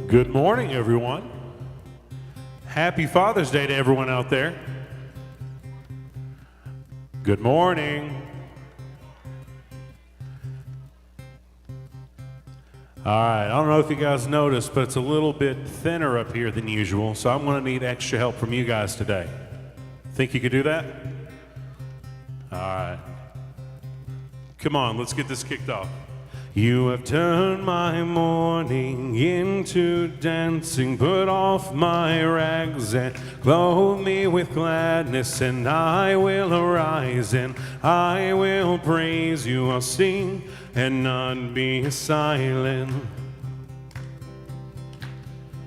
Good morning, everyone. Happy Father's Day to everyone out there. Good morning. All right, I don't know if you guys noticed, but it's a little bit thinner up here than usual, so I'm going to need extra help from you guys today. Think you could do that? All right. Come on, let's get this kicked off. You have turned my mourning into dancing, put off my rags and clothe me with gladness, and I will arise and I will praise you. I'll sing and not be silent.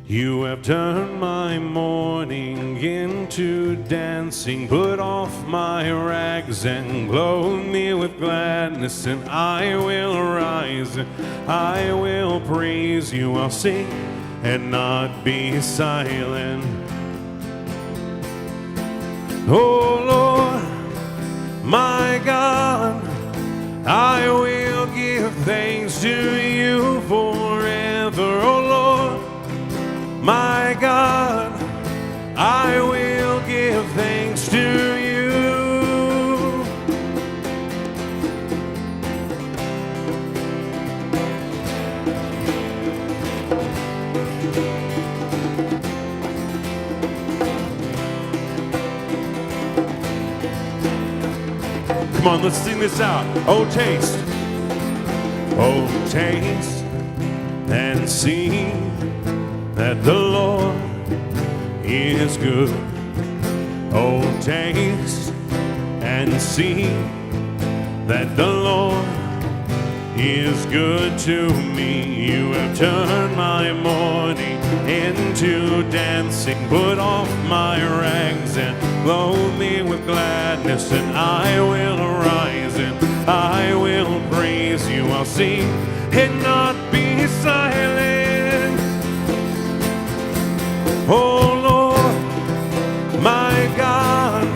You have turned my mourning into dancing, put off my rags and clothe me with gladness, and I will arise, I will praise you. I'll sing and not be silent. Oh Lord, my God, I will give thanks to you forever. Oh Lord, my God, I will give thanks to you. Come on, let's sing this out. Oh, taste and see that the Lord is good. Oh, taste and see that the Lord is good to me. You have turned my mourning into dancing, put off my rags and clothe me with gladness, and I will arise and I will praise you. I'll sing and not be silent. Oh Lord, my God,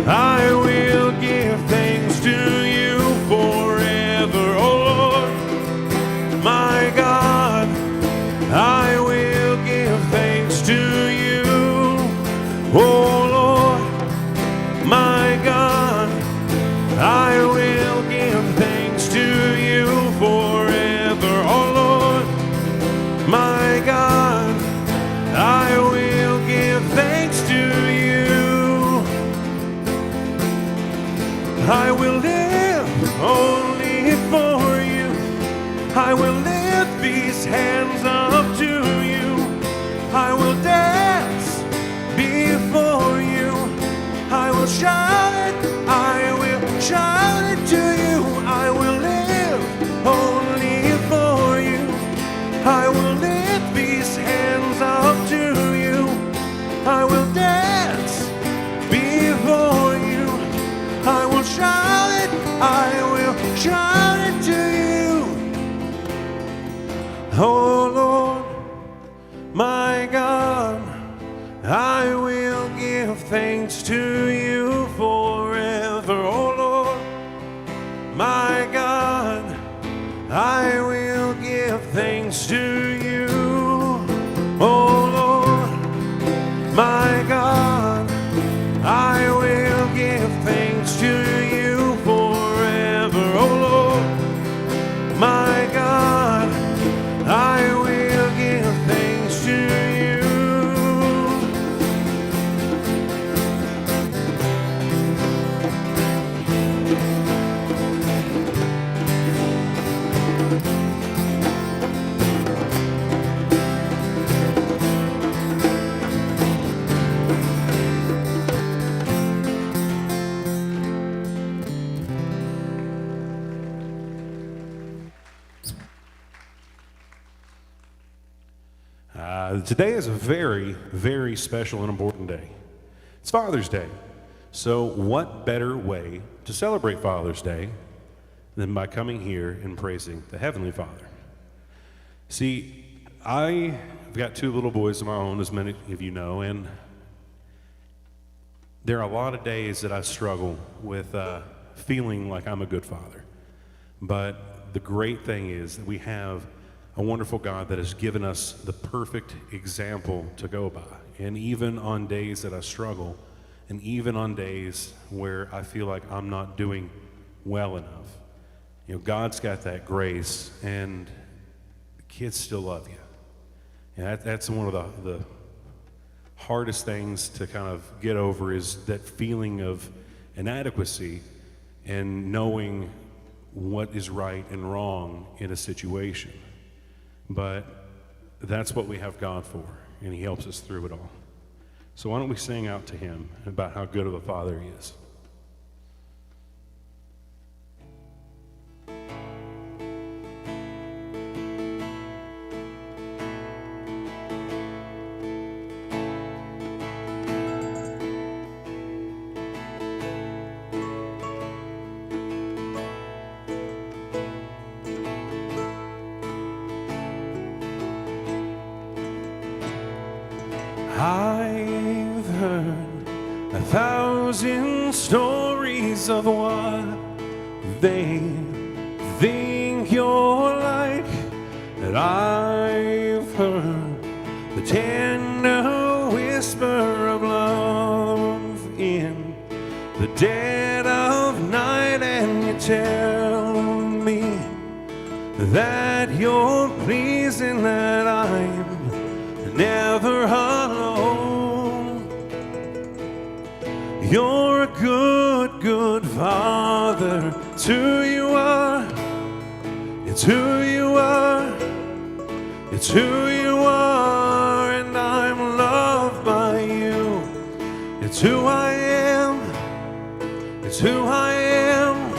I will give thanks to you forever. Oh Lord, my God, I will give thanks to you. Oh Lord, my God, I will give thanks to you forever. Oh Lord, my God, I will give thanks to you. I will live only for you. I will lift these hands up to you. I will dance before you. I will shout it, I will shout it to you. I will live only for you. I will lift these hands up to you. I will dance before you. I will shout it, I will shout it to you. Oh Lord, my God, I will give thanks to you forever. Oh Lord, my God, I will give thanks to you. Oh Lord, my God, I will give thanks to you forever. Oh Lord, my God, I will give thanks to you. Today is a very, very special and important day. It's Father's Day. So what better way to celebrate Father's Day than by coming here and praising the Heavenly Father? See, I've got two little boys of my own, as many of you know, and there are a lot of days that I struggle with feeling like I'm a good father. But the great thing is that we have a wonderful God that has given us the perfect example to go by. And even on days that I struggle, and even on days where I feel like I'm not doing well enough, God's got that grace, and the kids still love you. And that's one of the hardest things to kind of get over, is that feeling of inadequacy and knowing what is right and wrong in a situation. But that's what we have God for, and He helps us through it all. So why don't we sing out to Him about how good of a Father He is. I've heard 1,000 stories of what they think you're like, that I've heard the tender whisper of love in the dead of night, and you tell me that you're pleasing, that I'm never alone. You're a good, good Father. It's who you are. It's who you are. It's who you are, and I'm loved by you. It's who I am. It's who I am.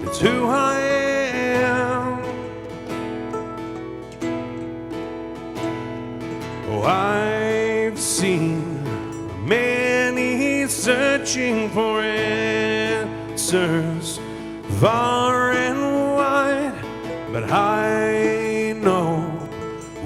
It's who I am. Oh, I've seen many searching for answers far and wide, but I know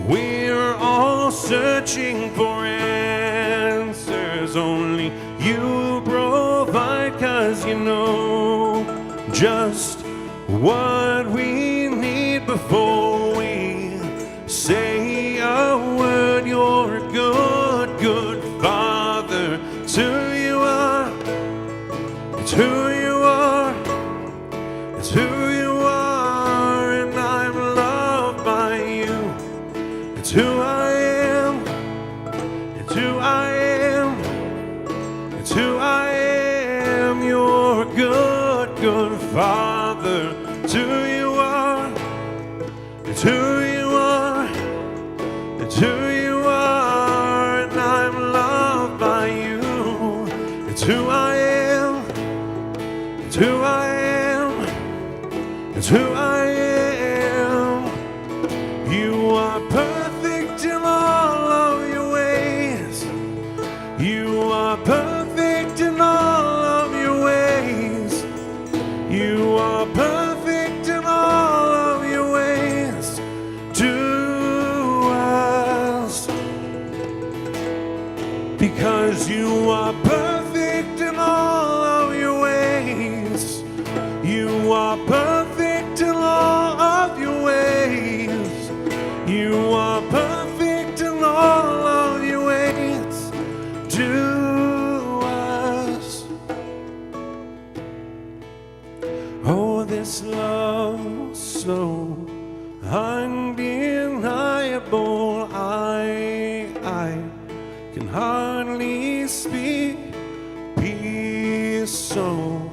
we're all searching for answers. Only you provide, 'cause you know just what we need before we say a word. You're a good, good Father. It's who you are. It's who you are. It's who you are, and I'm loved by you. It's who I am. It's who I am. It's who I am. You're a good, good Father. It's who you are. It's who you are. It's who you are, and I'm loved by you. It's who I am. It's who I am. It's who I am. You are perfect in all of your ways. You are perfect in all of your ways. You are perfect in all of your ways to us. Because you are perfect in all of your ways. You are perfect in all of your ways. You are perfect in all of your ways to us. Oh, this love so undeniable, I can hardly speak. Peace so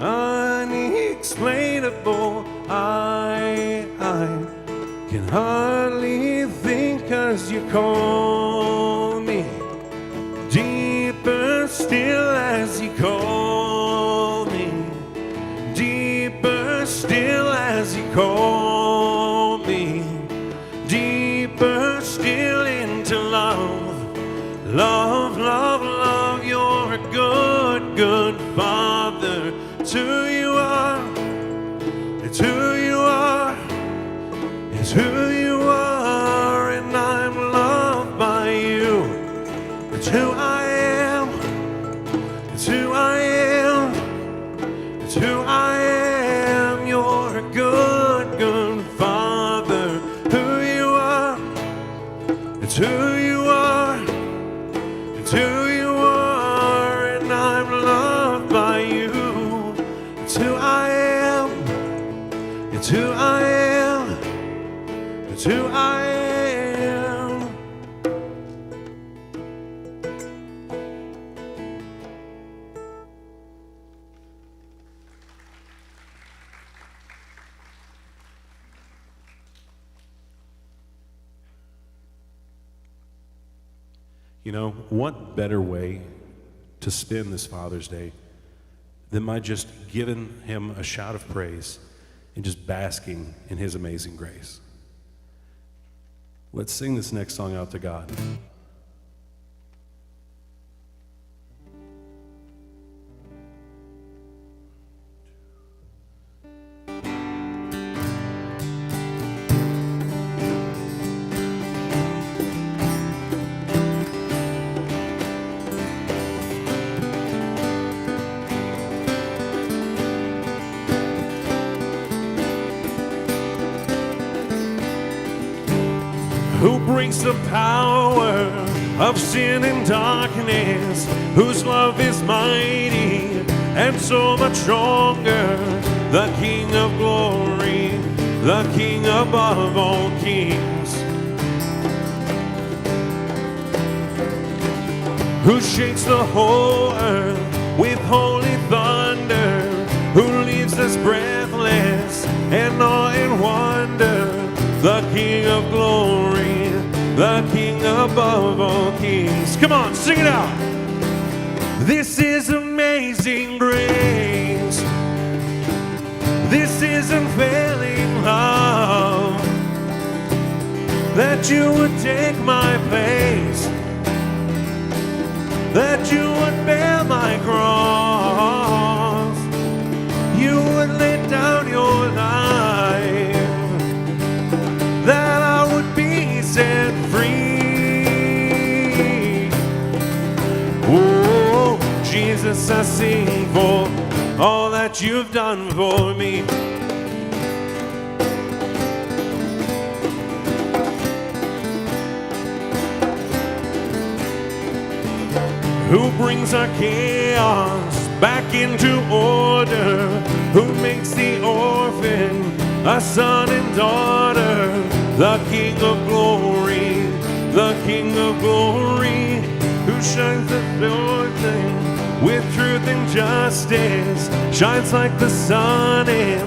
unexplainable, I can hardly think, 'cause you call me deeper still as you call me, deeper still as you call me, deeper still into love. Love, love, love, you're a good, good Father. It's who you are. It's who you are. It's who you are, and I'm loved by you. It's who I am. It's who I am. It's who I am. You're a good, good Father. It's who I am. It's who I am. You know, what better way to spend this Father's Day than by just giving him a shout of praise and just basking in his amazing grace. Let's sing this next song out to God. Who breaks the power of sin and darkness, whose love is mighty and so much stronger, the King of glory, the King above all kings, who shakes the whole earth with holy thunder, who leaves us breathless and awe and wonder, the King of glory, the King above all kings. Come on, sing it out. This is amazing grace. This is unfailing love, that you would take my place, that you would bear my cross, you would lay down your life, that I would be set free. Oh, Jesus, I sing for all that you've done for me. Who brings our chaos back into order, who makes the orphan a son and daughter, the King of glory, the King of glory, who shines the building with truth and justice, shines like the sun in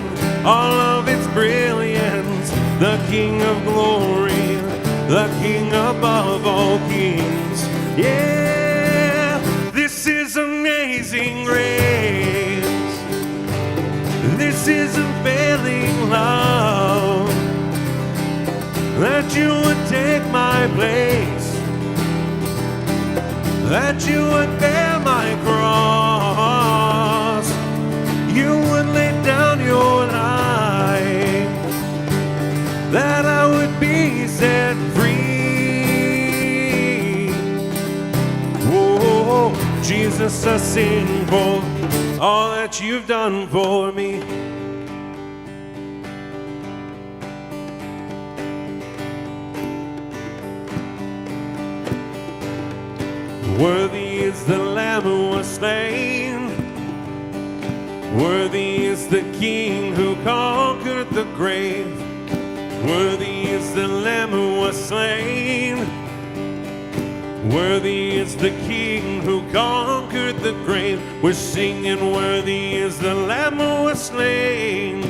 all of its brilliance, the King of glory, the King above all kings. Yeah, this is amazing grace. This is unfailing love, that you would take my place, that you would bear my cross, you would lay down your life, that I would be set free. Oh, Jesus, I sing for all that you've done for me. Worthy is the Lamb who was slain, worthy is the King who conquered the grave, worthy is the Lamb who was slain, worthy is the King who conquered the grave. We're singing, worthy is the Lamb who was slain,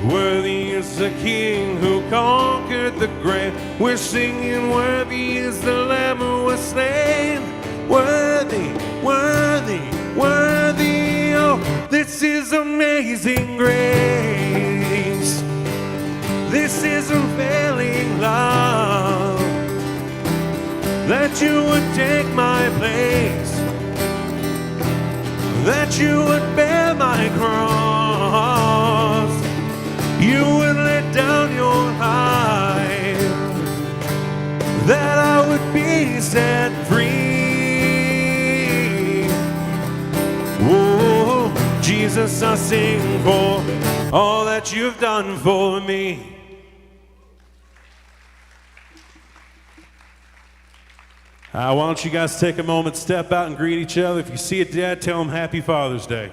worthy is the King who conquered the grave. We're singing, worthy is the Lamb who was slain, worthy, worthy, worthy. Oh, this is amazing grace. This is unfailing love, that you would take my place, that you would bear my cross, you would lay down your life, that I would be set free. Oh, Jesus, I sing for all that you've done for me. Why don't you guys take a moment, step out and greet each other. If you see a dad, tell him Happy Father's Day.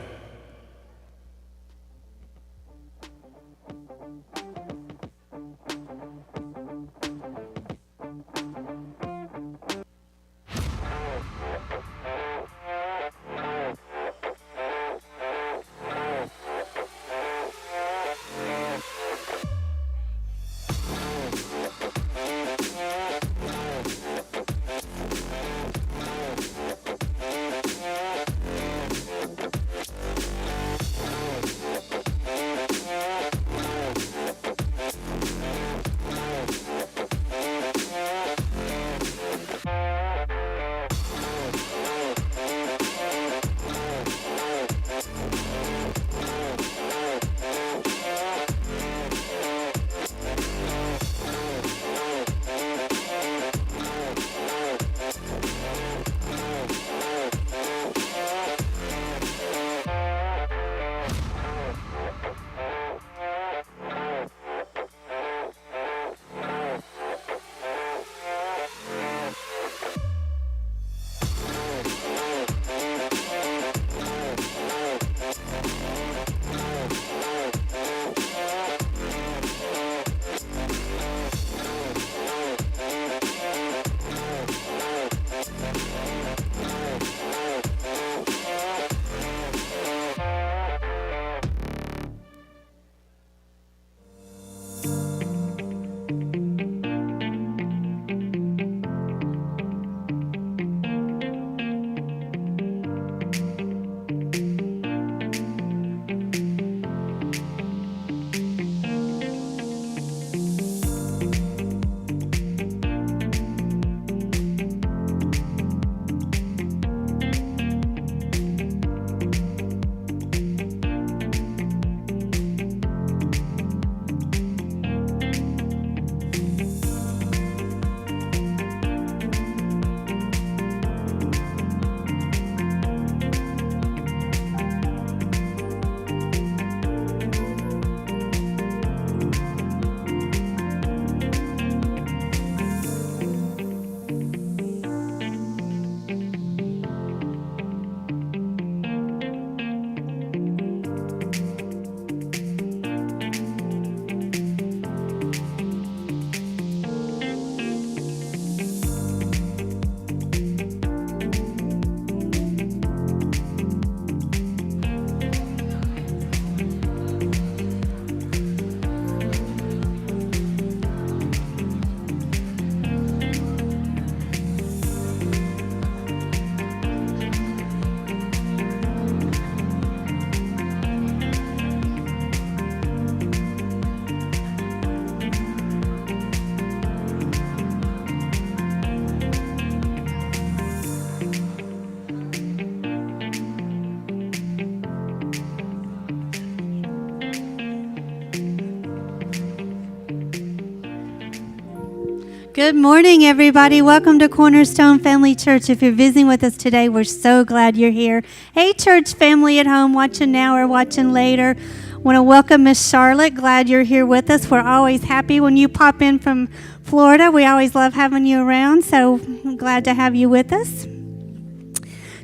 Good morning, everybody. Welcome to Cornerstone Family Church. If you're visiting with us today, we're so glad you're here. Hey, church family at home, watching now or watching later. Want to welcome Miss Charlotte. Glad you're here with us. We're always happy when you pop in from Florida. We always love having you around, so I'm glad to have you with us.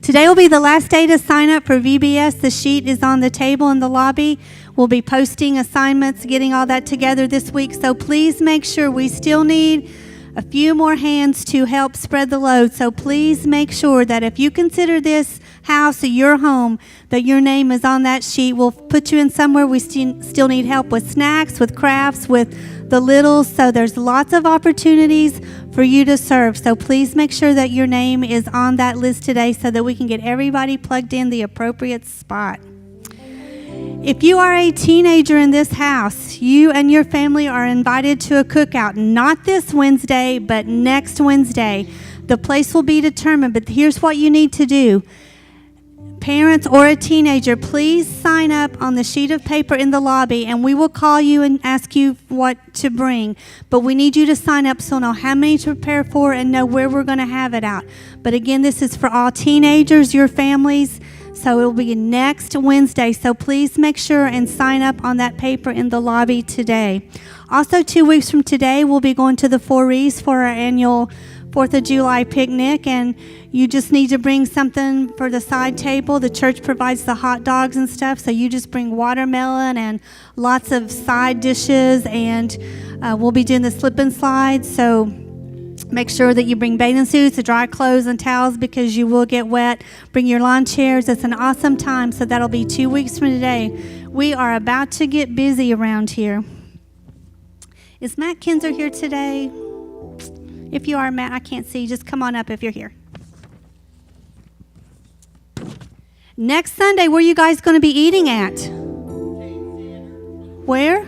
Today will be the last day to sign up for VBS. The sheet is on the table in the lobby. We'll be posting assignments, getting all that together this week, so please make sure. We still need a few more hands to help spread the load. So please make sure that if you consider this house your home, that your name is on that sheet. We'll put you in somewhere. We still need help with snacks, with crafts, with the littles. So there's lots of opportunities for you to serve. So please make sure that your name is on that list today so that we can get everybody plugged in the appropriate spot. If you are a teenager in this house, you and your family are invited to a cookout, not this Wednesday, but next Wednesday. The place will be determined, but here's what you need to do. Parents or a teenager, please sign up on the sheet of paper in the lobby, and we will call you and ask you what to bring. But we need you to sign up so we'll know how many to prepare for and know where we're going to have it out. But again, this is for all teenagers, your families. So it will be next Wednesday. So please make sure and sign up on that paper in the lobby today. Also, 2 weeks from today, we'll be going to the 4E's for our annual 4th of July picnic, and you just need to bring something for the side table. The church provides the hot dogs and stuff, so you just bring watermelon and lots of side dishes, and we'll be doing the slip and slide, so make sure that you bring bathing suits, dry clothes, and towels because you will get wet. Bring your lawn chairs. It's an awesome time, so that'll be 2 weeks from today. We are about to get busy around here. Is Matt Kinzer here today? If you are, Matt, I can't see. Just come on up if you're here. Next Sunday, where are you guys going to be eating at? Where?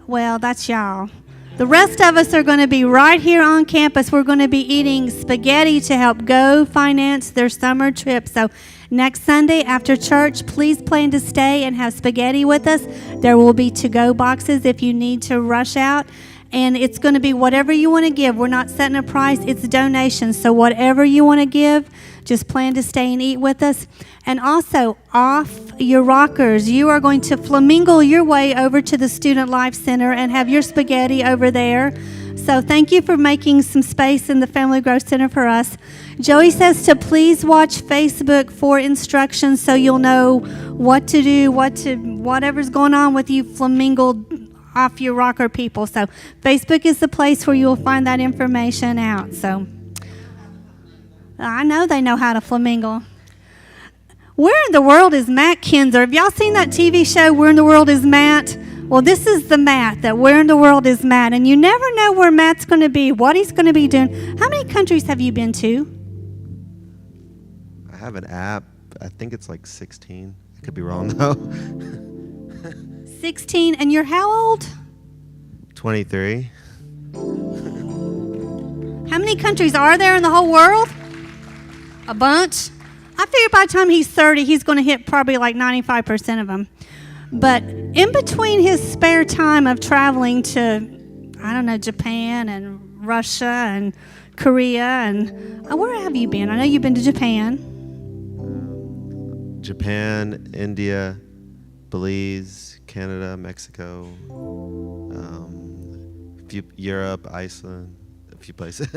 Well, that's y'all. The rest of us are going to be right here on campus. We're going to be eating spaghetti to help Go finance their summer trip. So next Sunday after church, please plan to stay and have spaghetti with us. There will be to-go boxes if you need to rush out. And it's going to be whatever you want to give. We're not setting a price. It's donations. So whatever you want to give, just plan to stay and eat with us. And also, off your rockers, you are going to flamingo your way over to the Student Life Center and have your spaghetti over there. So thank you for making some space in the Family Growth Center for us. Joey says to please watch Facebook for instructions so you'll know what to do, whatever's going on with you flamingo off your rocker people. So Facebook is the place where you'll find that information out. So I know they know how to flamingo. Where in the world is Matt Kinzer? Have y'all seen that TV show, Where in the World is Matt? Well, this is the Matt, that Where in the World is Matt. And you never know where Matt's going to be, what he's going to be doing. How many countries have you been to? I have an app. I think it's like 16. I could be wrong, though. 16, and you're how old? 23. How many countries are there in the whole world? A bunch. I figure by the time he's 30, he's going to hit probably like 95% of them. But in between his spare time of traveling to, I don't know, Japan and Russia and Korea and where have you been? I know you've been to Japan. Japan, India, Belize, Canada, Mexico, Europe, Iceland, a few places.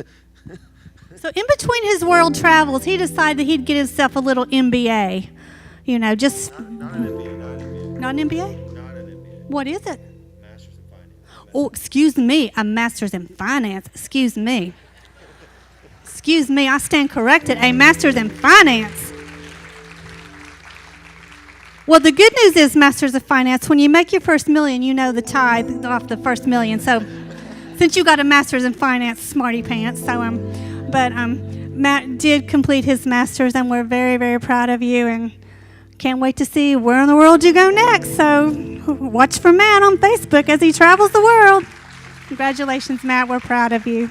So in between his world travels, he decided that he'd get himself a little MBA. You know, just... Not an MBA. Not an MBA? Not an MBA. What is it? Master's in Finance. Oh, excuse me, a master's in finance. Excuse me. Excuse me, I stand corrected. A master's in finance. Well, the good news is, Masters of Finance, when you make your first million, you know the tithe off the first million. So since you got a master's in finance, smarty pants. But Matt did complete his master's, and we're very, very proud of you, and can't wait to see where in the world you go next. So watch for Matt on Facebook as he travels the world. Congratulations, Matt. We're proud of you.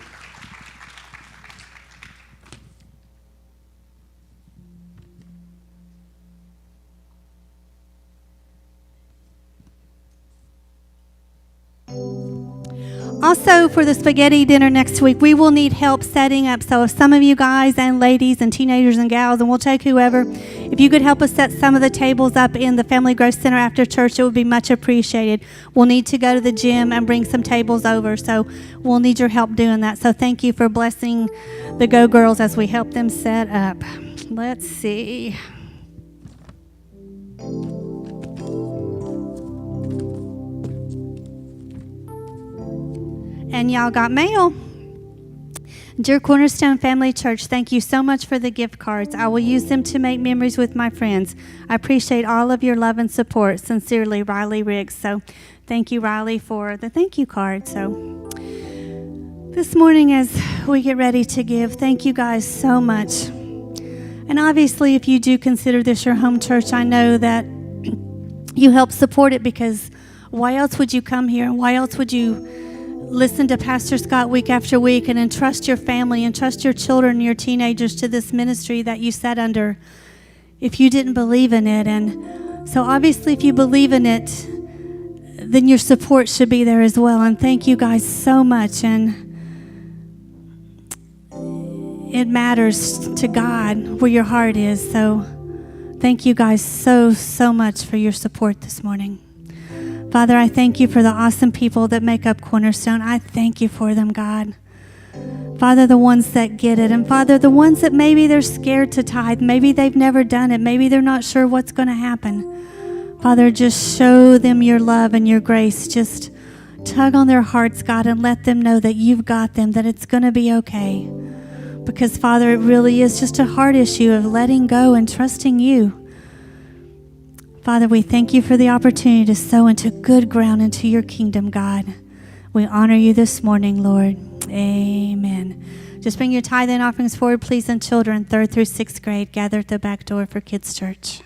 Also, for the spaghetti dinner next week, we will need help setting up. So if some of you guys and ladies and teenagers and gals, and we'll take whoever, if you could help us set some of the tables up in the Family Growth Center after church, it would be much appreciated. We'll need to go to the gym and bring some tables over, so we'll need your help doing that. So thank you for blessing the Go Girls as we help them set up. Let's see. And y'all got mail. Dear Cornerstone Family Church, thank you so much for the gift cards. I will use them to make memories with my friends. I appreciate all of your love and support. Sincerely, Riley Riggs. So thank you, Riley, for the thank you card. So this morning as we get ready to give, thank you guys so much. And obviously, if you do consider this your home church, I know that you help support it, because why else would you come here? Why else would you listen to Pastor Scott week after week and entrust your family, entrust your children and your teenagers to this ministry that you sat under if you didn't believe in it? And so obviously if you believe in it, then your support should be there as well. And thank you guys so much. And it matters to God where your heart is. So thank you guys so much for your support this morning. Father, I thank you for the awesome people that make up Cornerstone. I thank you for them, God. Father, the ones that get it. And Father, the ones that maybe they're scared to tithe. Maybe they've never done it. Maybe they're not sure what's going to happen. Father, just show them your love and your grace. Just tug on their hearts, God, and let them know that you've got them, that it's going to be okay. Because, Father, it really is just a heart issue of letting go and trusting you. Father, we thank you for the opportunity to sow into good ground into your kingdom, God. We honor you this morning, Lord. Amen. Just bring your tithe and offerings forward, please, and children, 3rd through 6th grade, gather at the back door for Kids Church.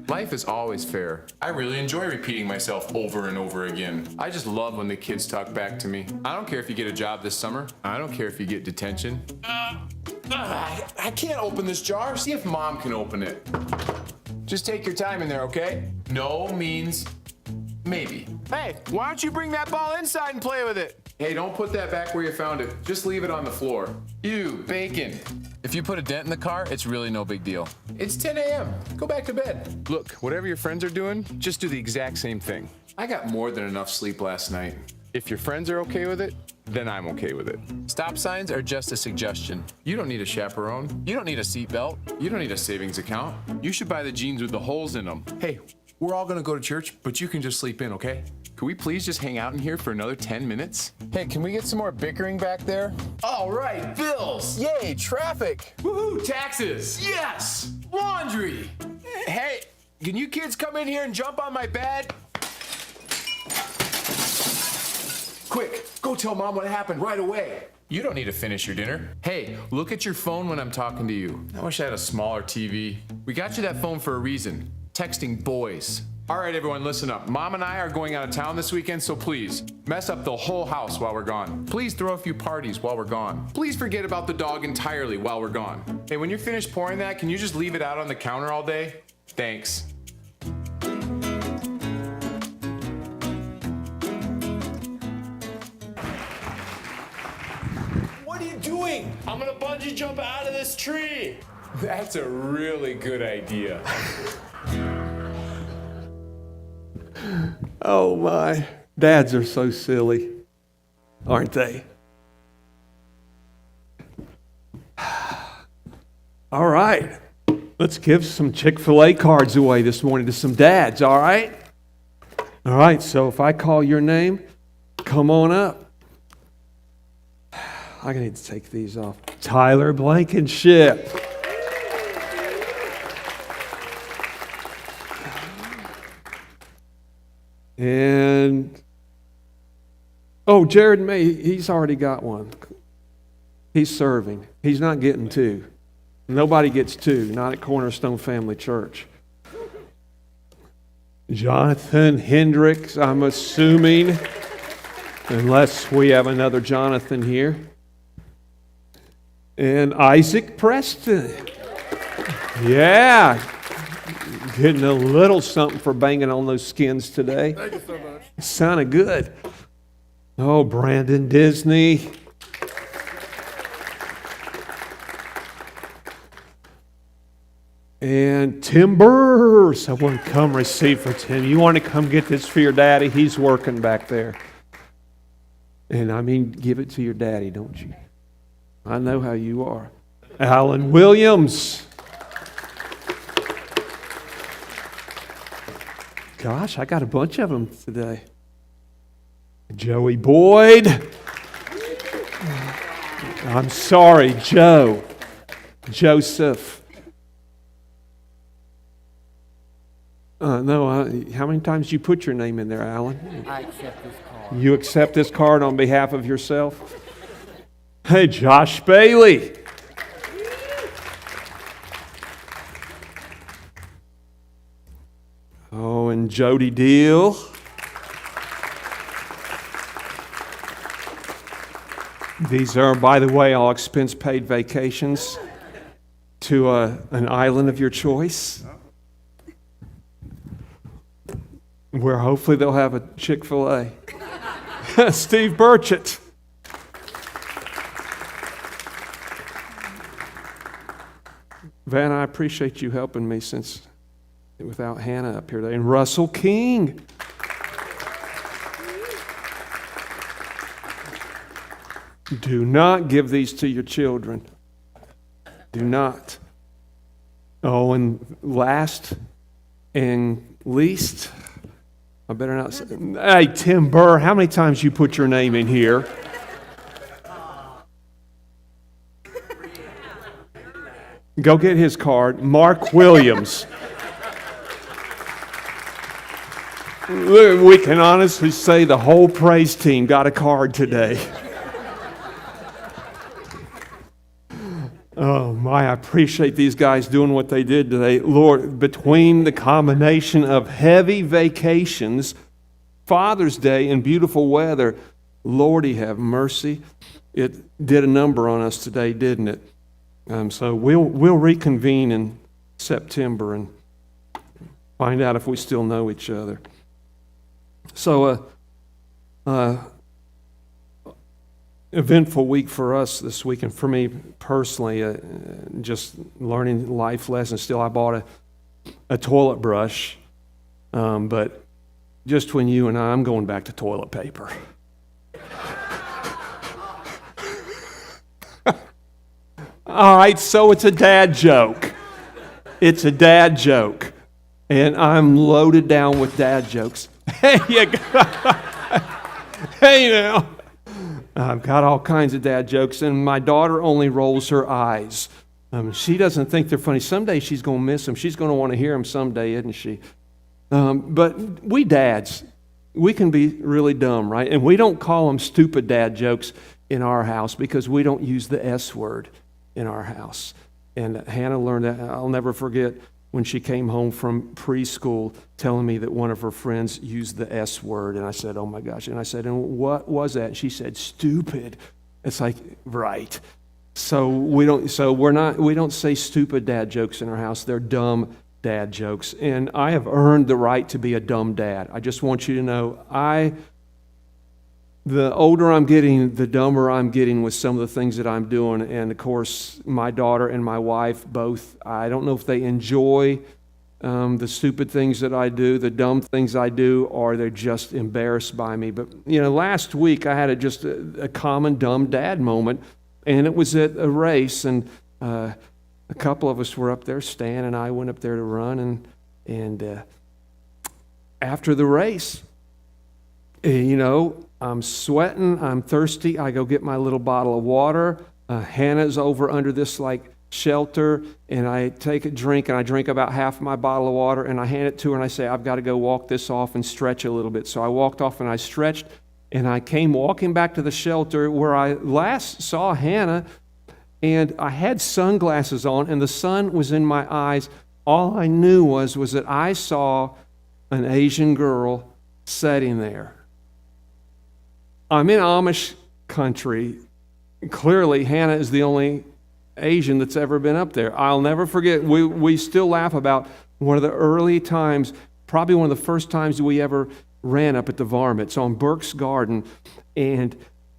Life is always fair. I really enjoy repeating myself over and over again. I just love when the kids talk back to me. I don't care if you get a job this summer. I don't care if you get detention. I can't open this jar. See if Mom can open it. Just take your time in there, okay? No means maybe. Hey, why don't you bring that ball inside and play with it? Hey, don't put that back where you found it. Just leave it on the floor. Ew, bacon. If you put a dent in the car, it's really no big deal. It's 10 a.m. Go back to bed. Look, whatever your friends are doing, just do the exact same thing. I got more than enough sleep last night. If your friends are okay with it, then I'm okay with it. Stop signs are just a suggestion. You don't need a chaperone. You don't need a seatbelt. You don't need a savings account. You should buy the jeans with the holes in them. Hey, we're all gonna go to church, but you can just sleep in, okay? Can we please just hang out in here for another 10 minutes? Hey, can we get some more bickering back there? All right, bills. Yay, traffic. Woohoo, taxes. Yes. Laundry. Hey, can you kids come in here and jump on my bed? Quick, go tell Mom what happened right away. You don't need to finish your dinner. Hey, look at your phone when I'm talking to you. I wish I had a smaller TV. We got you that phone for a reason. Texting boys. All right, everyone, listen up. Mom and I are going out of town this weekend, so please, mess up the whole house while we're gone. Please throw a few parties while we're gone. Please forget about the dog entirely while we're gone. Hey, when you're finished pouring that, can you just leave it out on the counter all day? Thanks. What are you doing? I'm gonna bungee jump out of this tree. That's a really good idea. Oh my, dads are so silly, aren't they? All right, let's give some Chick-fil-A cards away this morning to some dads, all right? All right, so if I call your name, come on up. I need to take these off. Tyler Blankenship. And, oh, Jared May, he's already got one. He's serving. He's not getting two. Nobody gets two, not at Cornerstone Family Church. Jonathan Hendricks, I'm assuming, unless we have another Jonathan here. And Isaac Preston. Yeah. Getting a little something for banging on those skins today. Thank you so much. Sounded good. Oh, Brandon Disney. And Tim Burr. Someone come receive for Tim. You want to come get this for your daddy? He's working back there. And I mean, give it to your daddy, don't you? I know how you are. Alan Williams. Gosh, I got a bunch of them today. Joey Boyd. I'm sorry, Joe. Joseph. How many times did you put your name in there, Alan? I accept this card. You accept this card on behalf of yourself? Hey, Josh Bailey. Oh, and Jody Deal. These are, by the way, all expense-paid vacations to an island of your choice, where hopefully they'll have a Chick-fil-A. Steve Burchett. Van, I appreciate you helping me since without Hannah up here today. And Russell King. Do not give these to your children. Do not. Oh, and last and least, I better not say. Hey, Tim Burr, how many times you put your name in here? Go get his card. Mark Williams. We can honestly say the whole praise team got a card today. Oh my, I appreciate these guys doing what they did today. Lord, between the combination of heavy vacations, Father's Day, and beautiful weather, Lordy have mercy. It did a number on us today, didn't it? So we'll reconvene in September and find out if we still know each other. So, eventful week for us this week, and for me personally, just learning life lessons. Still, I bought a toilet brush, but just between you and I'm going back to toilet paper. All right, so it's a dad joke. It's a dad joke, and I'm loaded down with dad jokes. Hey, hey now. I've got all kinds of dad jokes, and my daughter only rolls her eyes. She doesn't think they're funny. Someday she's going to miss them. She's going to want to hear them someday, isn't she? But we dads, we can be really dumb, right? And we don't call them stupid dad jokes in our house because we don't use the S word in our house. And Hannah learned that. I'll never forget when she came home from preschool telling me that one of her friends used the S word. And I said, oh my gosh. And I said, and what was that? And she said, stupid. It's like, right. So we don't say stupid dad jokes in our house. They're dumb dad jokes. And I have earned the right to be a dumb dad. I just want you to know, the older I'm getting, the dumber I'm getting with some of the things that I'm doing. And of course, my daughter and my wife both, I don't know if they enjoy the stupid things that I do, the dumb things I do, or they're just embarrassed by me. But, last week I had just a common dumb dad moment, and it was at a race, and a couple of us were up there. Stan and I went up there to run, and after the race, I'm sweating, I'm thirsty. I go get my little bottle of water. Hannah's over under this shelter, and I take a drink, and I drink about half my bottle of water, and I hand it to her, and I say, I've got to go walk this off and stretch a little bit. So I walked off and I stretched, and I came walking back to the shelter where I last saw Hannah, and I had sunglasses on, and the sun was in my eyes. All I knew was that I saw an Asian girl sitting there. I'm in Amish country. Clearly, Hannah is the only Asian that's ever been up there. I'll never forget, we still laugh about one of the early times, probably one of the first times we ever ran up at the varmint. It's on Burke's Garden, and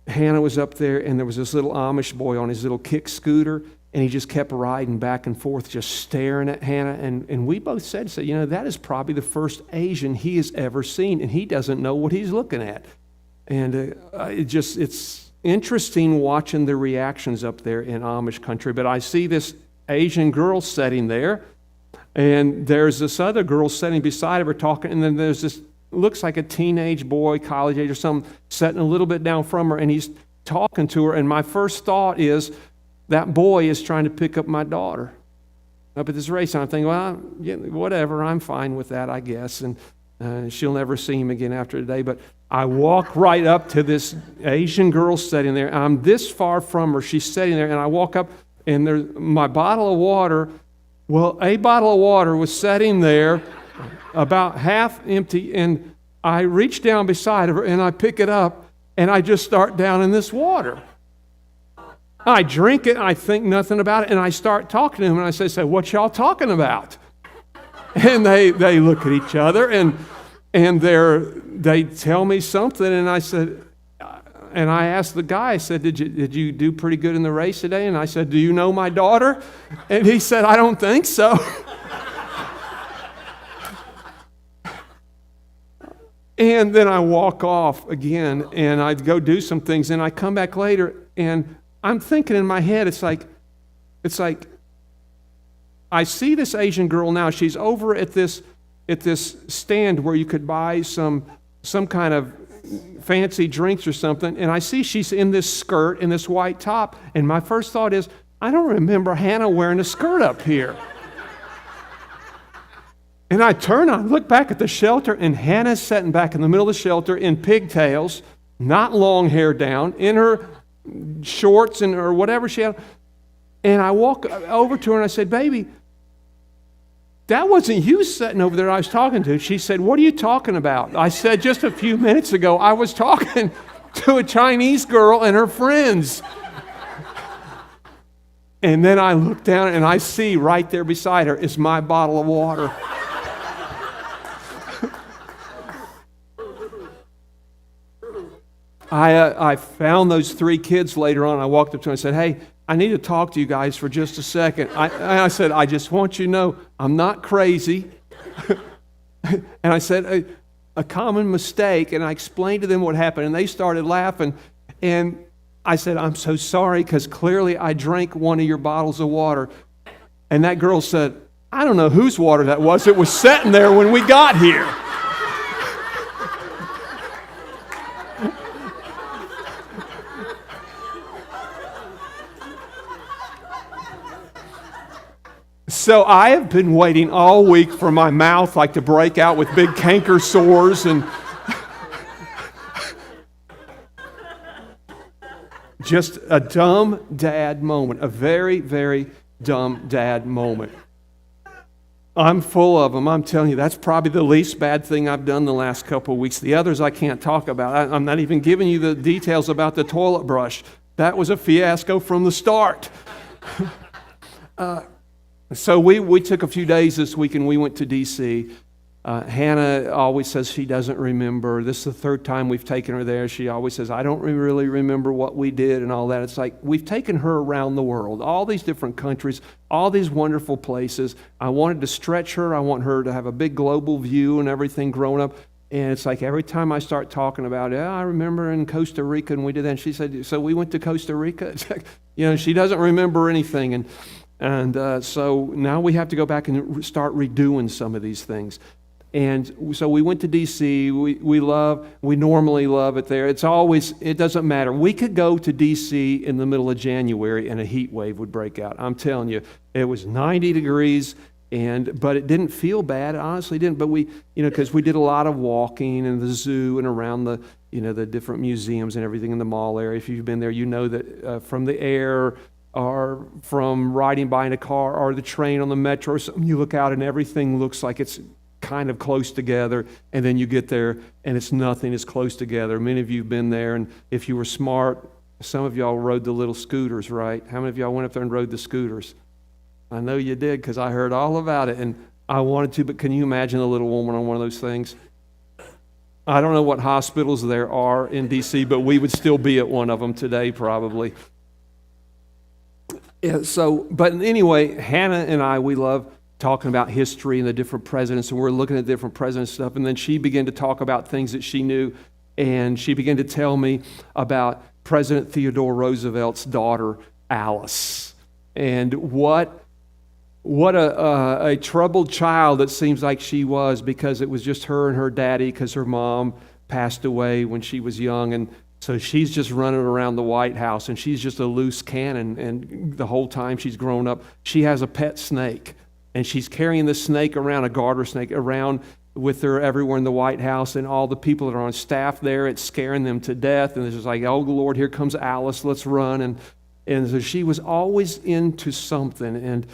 Hannah was up there, and there was this little Amish boy on his little kick scooter, and he just kept riding back and forth, just staring at Hannah, and we both said, that is probably the first Asian he has ever seen, and he doesn't know what he's looking at. And it's interesting watching the reactions up there in Amish country. But I see this Asian girl sitting there, and there's this other girl sitting beside of her talking, and then there's this, looks like a teenage boy, college age or something, sitting a little bit down from her, and he's talking to her. And my first thought is, that boy is trying to pick up my daughter up at this race. And I'm thinking, well, yeah, whatever, I'm fine with that, I guess. And she'll never see him again after today. But I walk right up to this Asian girl sitting there. I'm this far from her. She's sitting there, and I walk up, and there's my bottle of water. Well, a bottle of water was sitting there about half empty, and I reach down beside her, and I pick it up, and I just start down in this water. I drink it, I think nothing about it, and I start talking to him, and I say, so what y'all talking about? And they look at each other, and they tell me something, and I said, and I asked the guy, I said, did you do pretty good in the race today? And I said, do you know my daughter? And he said, I don't think so. And then I walk off again, and I go do some things, and I come back later, and I'm thinking in my head, it's like, I see this Asian girl now. She's over at this stand where you could buy some kind of fancy drinks or something, and I see she's in this skirt and this white top, and my first thought is, I don't remember Hannah wearing a skirt up here. And I turn, I look back at the shelter, and Hannah's sitting back in the middle of the shelter in pigtails, not long hair down, in her shorts or whatever she had. And I walk over to her and I said, baby, that wasn't you sitting over there I was talking to. She said, what are you talking about? I said, just a few minutes ago, I was talking to a Chinese girl and her friends. And then I look down and I see right there beside her is my bottle of water. I found those three kids later on. I walked up to them and said, hey, I need to talk to you guys for just a second. I said, I just want you to know I'm not crazy. And I said, a common mistake. And I explained to them what happened. And they started laughing. And I said, I'm so sorry because clearly I drank one of your bottles of water. And that girl said, I don't know whose water that was. It was sitting there when we got here. So I have been waiting all week for my mouth like to break out with big canker sores and just a dumb dad moment, a very, very dumb dad moment. I'm full of them. I'm telling you, that's probably the least bad thing I've done the last couple of weeks. The others I can't talk about. I'm not even giving you the details about the toilet brush. That was a fiasco from the start. So we took a few days this week and we went to D.C. Hannah always says she doesn't remember. This is the third time we've taken her there. She always says, I don't really remember what we did and all that. It's like we've taken her around the world, all these different countries, all these wonderful places. I wanted to stretch her. I want her to have a big global view and everything growing up. And it's like every time I start talking about it, I remember in Costa Rica and we did that. And she said, so we went to Costa Rica? It's like, she doesn't remember anything. And so now we have to go back and start redoing some of these things. And so we went to D.C. We normally love it there. It doesn't matter. We could go to D.C. in the middle of January and a heat wave would break out. I'm telling you, it was 90 degrees, but it didn't feel bad. It honestly didn't. But because we did a lot of walking in the zoo and around the different museums and everything in the mall area. If you've been there, you know that from the air, or from riding by in a car or the train on the metro or something, you look out and everything looks like it's kind of close together, and then you get there and it's nothing as close together. Many of you have been there, and if you were smart, some of y'all rode the little scooters, right? How many of y'all went up there and rode the scooters? I know you did because I heard all about it, and I wanted to, but can you imagine a little woman on one of those things? I don't know what hospitals there are in D.C., but we would still be at one of them today probably. Yeah, but anyway, Hannah and I, we love talking about history and the different presidents, and we're looking at different presidents stuff, and then she began to talk about things that she knew And she began to tell me about President Theodore Roosevelt's daughter, Alice, and what a troubled child it seems like she was, because it was just her and her daddy, because her mom passed away when she was young. And so she's just running around the White House, and she's just a loose cannon. And the whole time she's grown up, she has a pet snake, and she's carrying the snake around, a garter snake, around with her everywhere in the White House, and all the people that are on staff there, it's scaring them to death. And it's just like, oh Lord, here comes Alice, let's run. And so she was always into something. And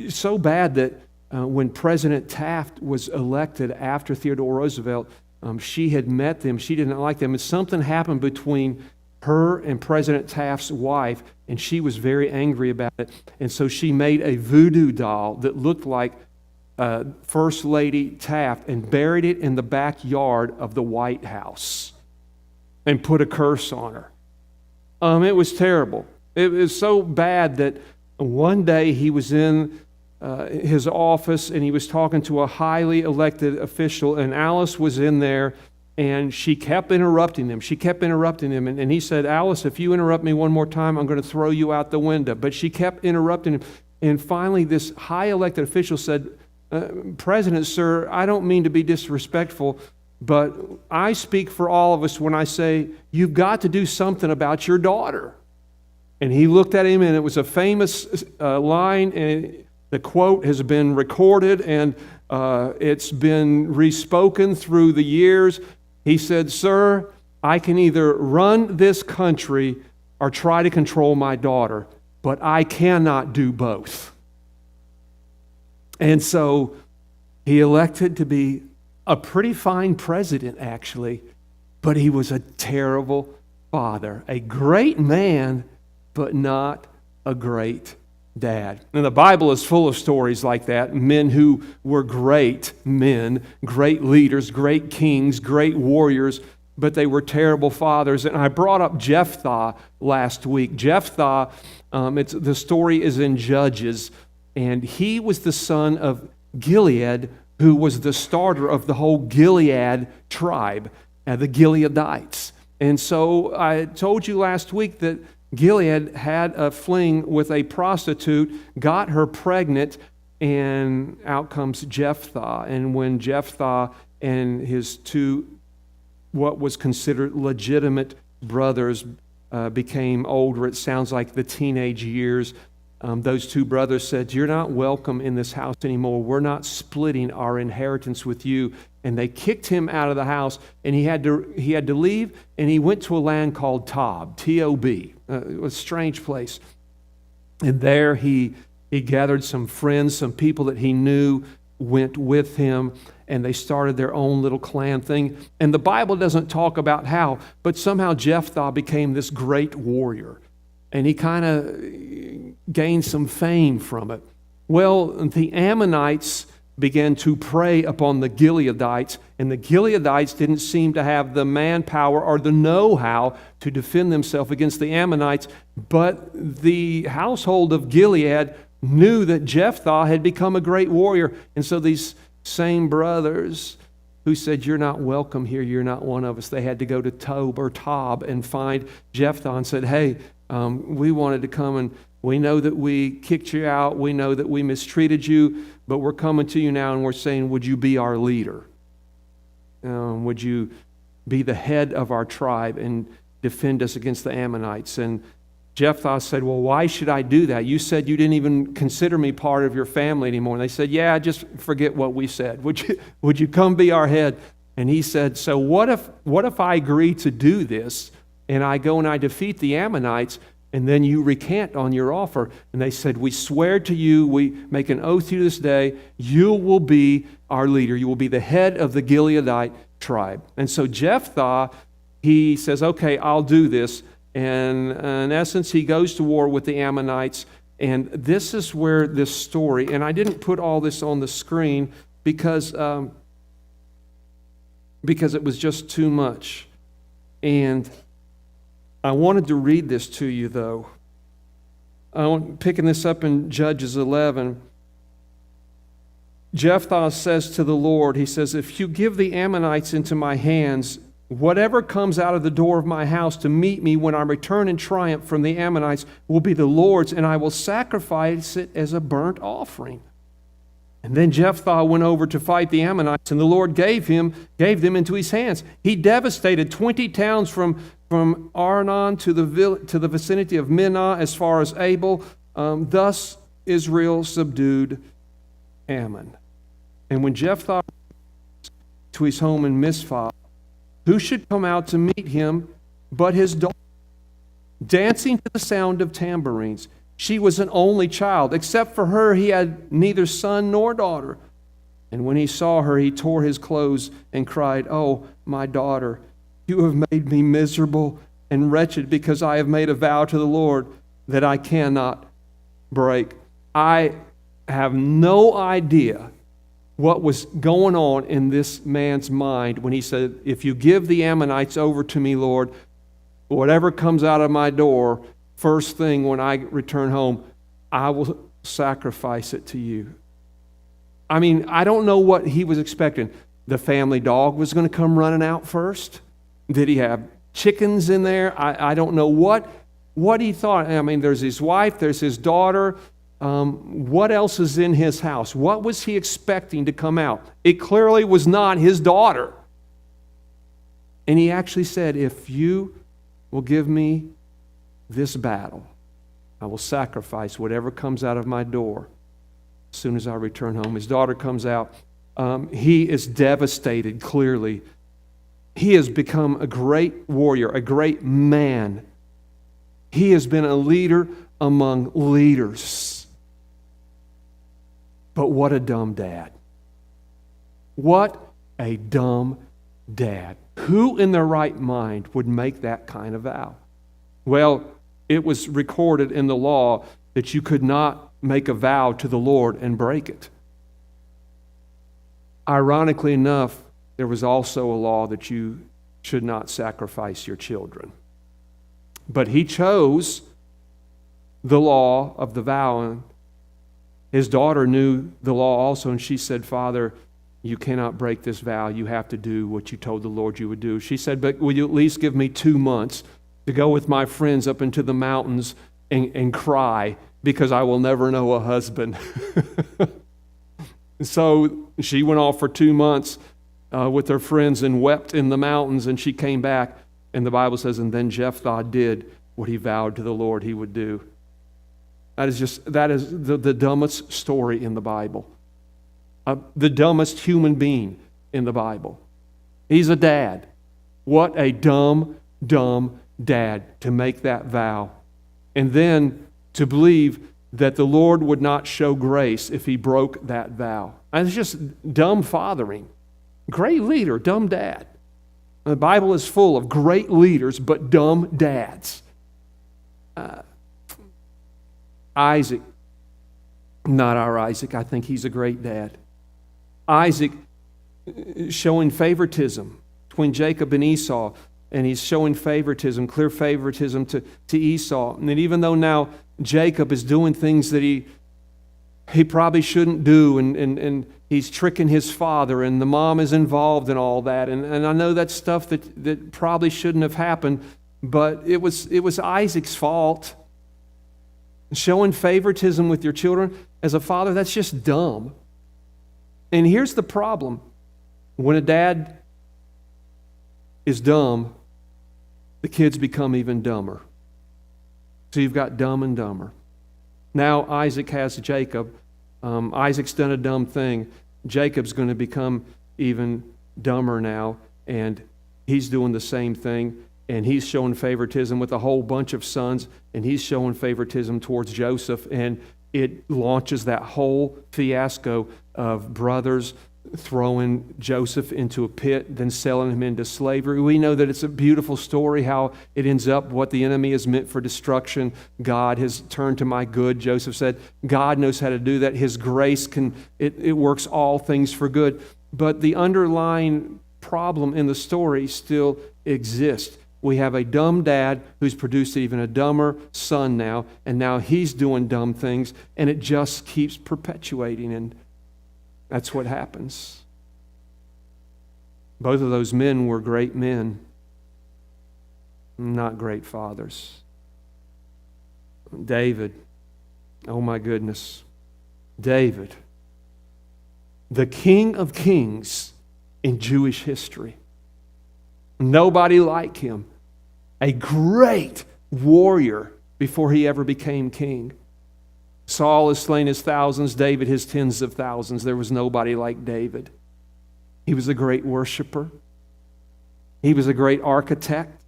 so bad that when President Taft was elected after Theodore Roosevelt, she had met them. She didn't like them. And something happened between her and President Taft's wife, and she was very angry about it. And so she made a voodoo doll that looked like First Lady Taft and buried it in the backyard of the White House and put a curse on her. It was terrible. It was so bad that one day he was in his office and he was talking to a highly elected official, and Alice was in there, and she kept interrupting him. She kept interrupting him. And he said, Alice, if you interrupt me one more time, I'm going to throw you out the window. But she kept interrupting him. And finally, this high elected official said, President, sir, I don't mean to be disrespectful, but I speak for all of us when I say you've got to do something about your daughter. And he looked at him, and it was a famous line, and the quote has been recorded, and it's been respoken through the years. He said, sir, I can either run this country or try to control my daughter, but I cannot do both. And so he elected to be a pretty fine president, actually, but he was a terrible father, a great man, but not a great dad. And the Bible is full of stories like that, men who were great men, great leaders, great kings, great warriors, but they were terrible fathers. And I brought up Jephthah last week. Jephthah, the story is in Judges, and he was the son of Gilead, who was the starter of the whole Gilead tribe, the Gileadites. And so I told you last week that Gilead had a fling with a prostitute, got her pregnant, and out comes Jephthah. And when Jephthah and his two, what was considered legitimate brothers, became older, it sounds like the teenage years, those two brothers said, you're not welcome in this house anymore. We're not splitting our inheritance with you. And they kicked him out of the house, and he had to leave, and he went to a land called Tob, T-O-B, a strange place. And there he gathered some friends, some people that he knew went with him, and they started their own little clan thing. And the Bible doesn't talk about how, but somehow Jephthah became this great warrior, and he kind of gained some fame from it. Well, the Ammonites began to prey upon the Gileadites, and the Gileadites didn't seem to have the manpower or the know-how to defend themselves against the Ammonites, but the household of Gilead knew that Jephthah had become a great warrior. And so these same brothers who said, you're not welcome here, you're not one of us, they had to go to Tob and find Jephthah and said, hey, we wanted to come, and we know that we kicked you out, we know that we mistreated you, but we're coming to you now and we're saying, would you be our leader? Would you be the head of our tribe and defend us against the Ammonites? And Jephthah said, well, why should I do that? You said you didn't even consider me part of your family anymore. And they said, yeah, just forget what we said. Would you come be our head? And he said, so what if I agree to do this, and I go and I defeat the Ammonites, and then you recant on your offer? And they said, we swear to you, we make an oath to you this day, you will be our leader. You will be the head of the Gileadite tribe. And so Jephthah, he says, okay, I'll do this. And in essence, he goes to war with the Ammonites. And this is where this story, and I didn't put all this on the screen because it was just too much. And I wanted to read this to you, though. I'm picking this up in Judges 11. Jephthah says to the Lord, he says, if you give the Ammonites into my hands, whatever comes out of the door of my house to meet me when I return in triumph from the Ammonites will be the Lord's, and I will sacrifice it as a burnt offering. And then Jephthah went over to fight the Ammonites, and the Lord gave them into his hands. He devastated 20 towns from Arnon to the vicinity of Minnah as far as Abel. Thus Israel subdued Ammon. And when Jephthah to his home in Mizpah, who should come out to meet him but his daughter, dancing to the sound of tambourines? She was an only child. Except for her, he had neither son nor daughter. And when he saw her, he tore his clothes and cried, "Oh, my daughter, you have made me miserable and wretched because I have made a vow to the Lord that I cannot break." I have no idea what was going on in this man's mind when he said, "If you give the Ammonites over to me, Lord, whatever comes out of my door, first thing when I return home, I will sacrifice it to you." I mean, I don't know what he was expecting. The family dog was going to come running out first? Did he have chickens in there? I don't know what he thought. I mean, there's his wife, there's his daughter. What else is in his house? What was he expecting to come out? It clearly was not his daughter. And he actually said, "If you will give me this battle, I will sacrifice whatever comes out of my door as soon as I return home." His daughter comes out. He is devastated, clearly. He has become a great warrior, a great man. He has been a leader among leaders. But what a dumb dad. What a dumb dad. Who in their right mind would make that kind of vow? Well, it was recorded in the law that you could not make a vow to the Lord and break it. Ironically enough, there was also a law that you should not sacrifice your children. But he chose the law of the vow, and his daughter knew the law also, and she said, "Father, you cannot break this vow. You have to do what you told the Lord you would do." She said, "But will you at least give me 2 months to go with my friends up into the mountains and cry because I will never know a husband?" So she went off for 2 months with her friends and wept in the mountains, and she came back, and the Bible says, and then Jephthah did what he vowed to the Lord he would do. That is the dumbest story in the Bible. The dumbest human being in the Bible. He's a dad. What a dumb dad to make that vow. And then to believe that the Lord would not show grace if he broke that vow. And it's just dumb fathering. Great leader, dumb dad. The Bible is full of great leaders, but dumb dads. Isaac, not our Isaac. I think he's a great dad. Isaac showing favoritism between Jacob and Esau, and he's showing favoritism, clear favoritism to Esau. And even though now Jacob is doing things that he probably shouldn't do, and he's tricking his father, and the mom is involved in all that, and I know that's stuff that probably shouldn't have happened, but it was Isaac's fault. Showing favoritism with your children as a father, that's just dumb. And here's the problem. When a dad is dumb, the kids become even dumber. So you've got dumb and dumber. Now Isaac has Jacob. Isaac's done a dumb thing. Jacob's going to become even dumber now, and he's doing the same thing. And he's showing favoritism with a whole bunch of sons, and he's showing favoritism towards Joseph, and it launches that whole fiasco of brothers throwing Joseph into a pit, then selling him into slavery. We know that it's a beautiful story how it ends up what the enemy is meant for destruction. God has turned to my good. Joseph said, God knows how to do that. His grace it works all things for good. But the underlying problem in the story still exists. We have a dumb dad who's produced even a dumber son now, and now he's doing dumb things, and it just keeps perpetuating, and that's what happens. Both of those men were great men, not great fathers. David, oh my goodness, David, the King of Kings in Jewish history. Nobody like him. A great warrior before he ever became king. Saul has slain his thousands, David his tens of thousands. There was nobody like David. He was a great worshiper. He was a great architect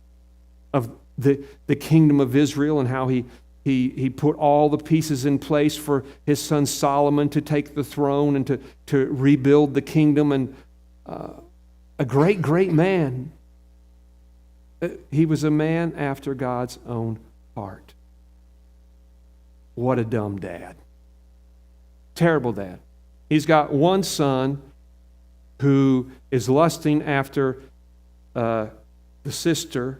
of the kingdom of Israel and how he put all the pieces in place for his son Solomon to take the throne and to rebuild the kingdom. And a great, great man. He was a man after God's own heart. What a dumb dad. Terrible dad. He's got one son who is lusting after the sister,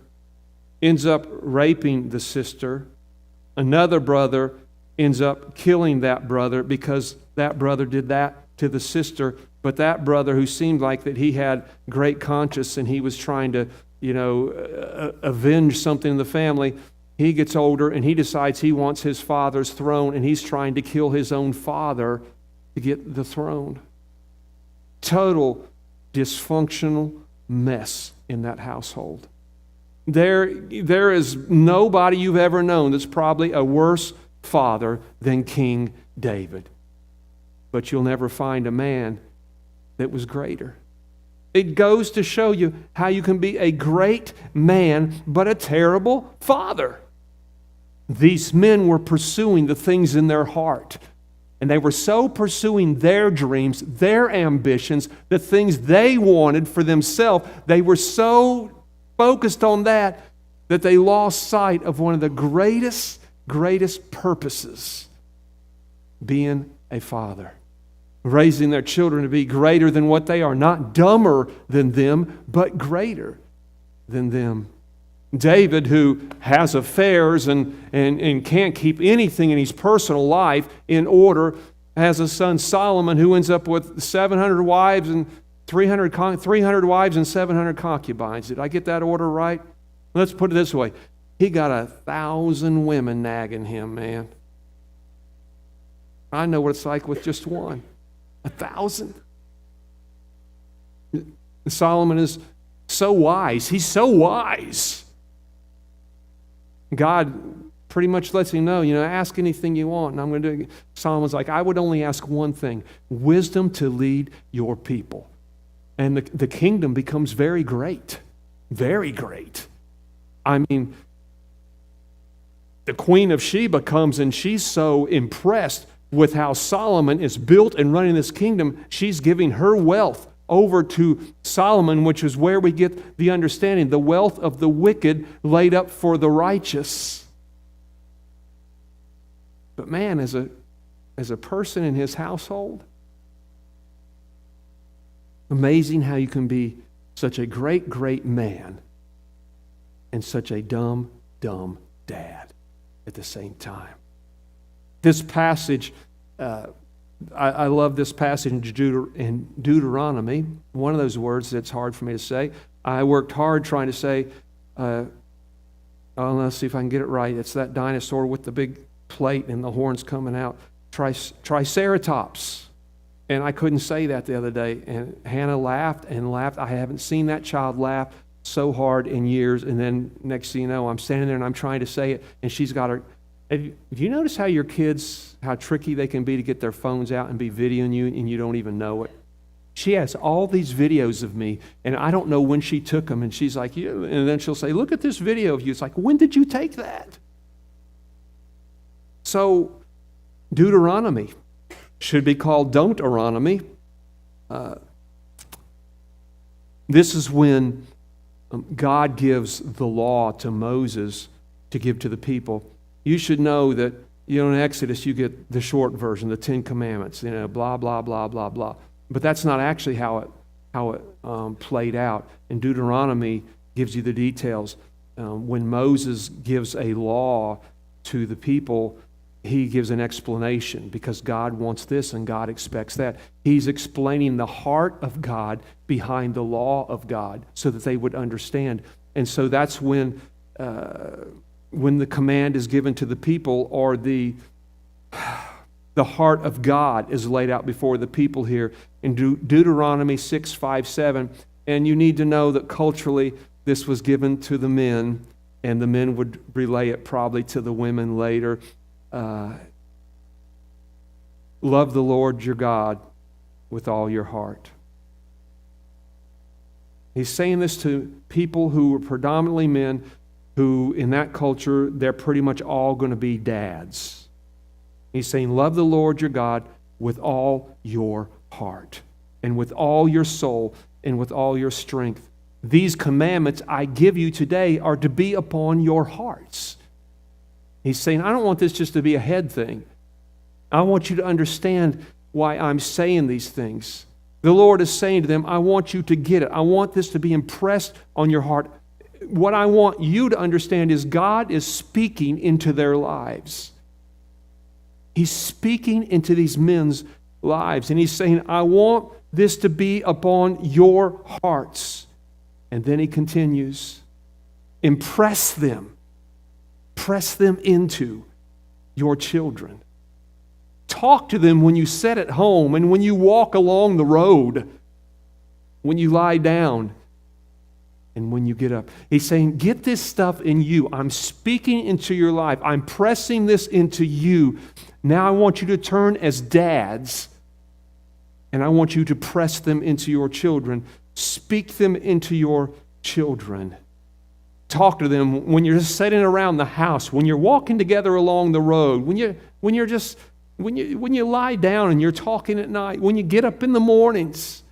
ends up raping the sister. Another brother ends up killing that brother because that brother did that to the sister. But that brother, who seemed like that he had great conscience and he was trying to, avenge something in the family, he gets older and he decides he wants his father's throne, and he's trying to kill his own father to get the throne. Total dysfunctional mess in that household. There is nobody you've ever known that's probably a worse father than King David. But you'll never find a man that was greater. It goes to show you how you can be a great man, but a terrible father. These men were pursuing the things in their heart. And they were so pursuing their dreams, their ambitions, the things they wanted for themselves. They were so focused on that they lost sight of one of the greatest purposes, being a father. Raising their children to be greater than what they are, not dumber than them, but greater than them. David, who has affairs and can't keep anything in his personal life in order, has a son Solomon who ends up with 700 wives and 300 wives and 700 concubines. Did I get that order right? Let's put it this way. He got 1,000 women nagging him, man. I know what it's like with just one. 1,000. Solomon is so wise. He's so wise. God pretty much lets him know, ask anything you want, and I'm going to do it. Solomon's like, I would only ask one thing, wisdom to lead your people. And the kingdom becomes very great. Very great. I mean, the Queen of Sheba comes and she's so impressed with how Solomon is built and running this kingdom, she's giving her wealth over to Solomon, which is where we get the understanding, the wealth of the wicked laid up for the righteous. But man, as a person in his household, amazing how you can be such a great, great man and such a dumb, dumb dad at the same time. This passage, I love this passage in Deuteronomy, one of those words that's hard for me to say. I worked hard trying to say, let's see if I can get it right. It's that dinosaur with the big plate and the horns coming out. Triceratops. And I couldn't say that the other day. And Hannah laughed and laughed. I haven't seen that child laugh so hard in years. And then next thing you know, I'm standing there and I'm trying to say it, and she's got her... Have you noticed how your kids, how tricky they can be to get their phones out and be videoing you and you don't even know it? She has all these videos of me, and I don't know when she took them, and she's like, yeah. And then she'll say, look at this video of you. It's like, when did you take that? So Deuteronomy should be called Don't-eronomy. This is when God gives the law to Moses to give to the people. You should know that, in Exodus, you get the short version, the 10 Commandments, blah, blah, blah, blah, blah. But that's not actually how it played out. And Deuteronomy gives you the details. When Moses gives a law to the people, he gives an explanation because God wants this and God expects that. He's explaining the heart of God behind the law of God so that they would understand. And so that's when the command is given to the people, or the heart of God is laid out before the people here in Deuteronomy 6, 5, 7. And you need to know that culturally this was given to the men, and the men would relay it probably to the women later. Love the Lord your God with all your heart. He's saying this to people who were predominantly men who, in that culture, they're pretty much all going to be dads. He's saying, love the Lord your God with all your heart and with all your soul and with all your strength. These commandments I give you today are to be upon your hearts. He's saying, I don't want this just to be a head thing. I want you to understand why I'm saying these things. The Lord is saying to them, I want you to get it. I want this to be impressed on your heart. What I want you to understand is God is speaking into their lives. He's speaking into these men's lives. And he's saying, I want this to be upon your hearts. And then he continues, impress them. Press them into your children. Talk to them when you sit at home and when you walk along the road, when you lie down and when you get up. He's saying, get this stuff in you. I'm speaking into your life. I'm pressing this into you. Now I want you to turn as dads, and I want you to press them into your children. Speak them into your children. Talk to them when you're just sitting around the house, when you're walking together along the road, when you lie down and you're talking at night, when you get up in the mornings.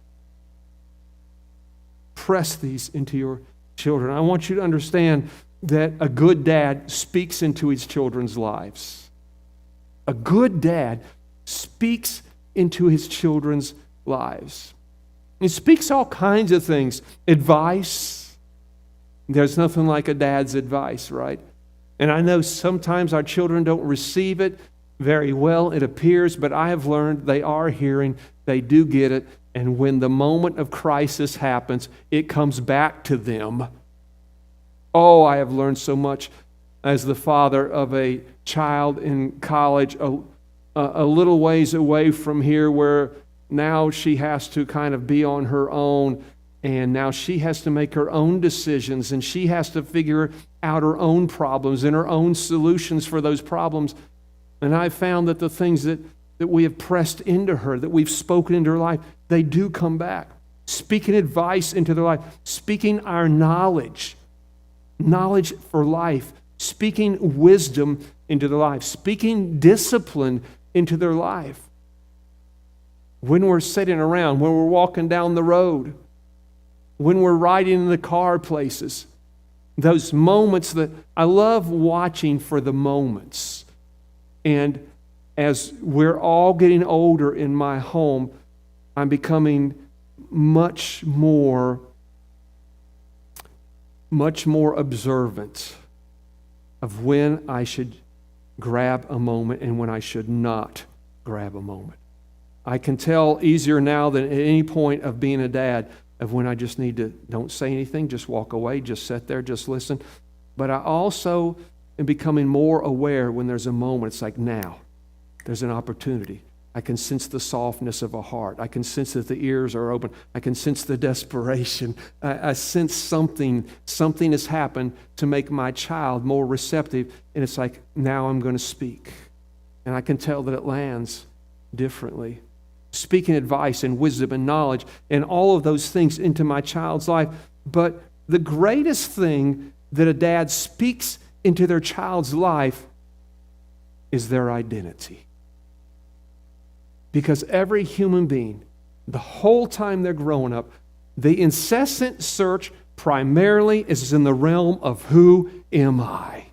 Press these into your children. I want you to understand that a good dad speaks into his children's lives. A good dad speaks into his children's lives. He speaks all kinds of things. Advice. There's nothing like a dad's advice, right? And I know sometimes our children don't receive it very well, it appears, but I have learned they are hearing, they do get it, and when the moment of crisis happens, it comes back to them. Oh, I have learned so much as the father of a child in college, a little ways away from here, where now she has to kind of be on her own. And now she has to make her own decisions, and she has to figure out her own problems and her own solutions for those problems. And I've found that the things that we have pressed into her, that we've spoken into her life, they do come back. Speaking advice into their life, speaking our knowledge for life, speaking wisdom into their life, speaking discipline into their life. When we're sitting around, when we're walking down the road, when we're riding in the car places, those moments that I love watching for the moments. And as we're all getting older in my home, I'm becoming much more observant of when I should grab a moment and when I should not grab a moment. I can tell easier now than at any point of being a dad of when I just need to, don't say anything, just walk away, just sit there, just listen. But I also am becoming more aware when there's a moment. It's like, now, there's an opportunity. I can sense the softness of a heart. I can sense that the ears are open. I can sense the desperation. I sense something has happened to make my child more receptive. And it's like, now I'm going to speak. And I can tell that it lands differently. Speaking advice and wisdom and knowledge and all of those things into my child's life. But the greatest thing that a dad speaks into their child's life is their identity. Because every human being, the whole time they're growing up, the incessant search primarily is in the realm of who am I?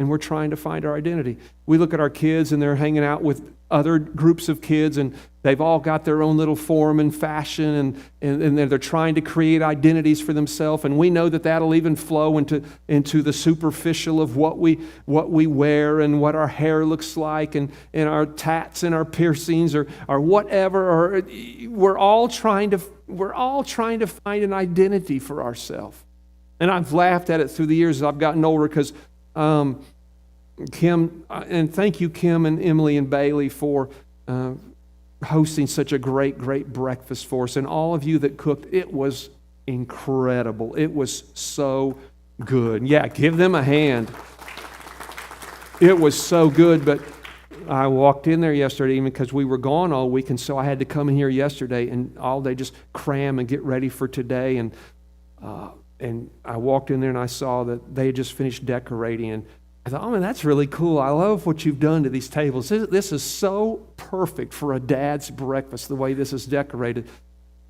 and we're trying to find our identity. We look at our kids and they're hanging out with other groups of kids, and they've all got their own little form and fashion, and they're trying to create identities for themselves. And we know that that'll even flow into the superficial of what we wear and what our hair looks like, and our tats and our piercings or whatever. Or we're all trying to find an identity for ourselves. And I've laughed at it through the years as I've gotten older, because Kim, and thank you, Kim and Emily and Bailey, for hosting such a great breakfast for us. And all of you that cooked, it was incredible. It was so good. Yeah, give them a hand. It was so good, but I walked in there yesterday even because we were gone all week, and so I had to come in here yesterday and all day just cram and get ready for today. And I walked in there and I saw that they had just finished decorating, and I thought, oh man, that's really cool. I love what you've done to these tables. This is so perfect for a dad's breakfast, the way this is decorated.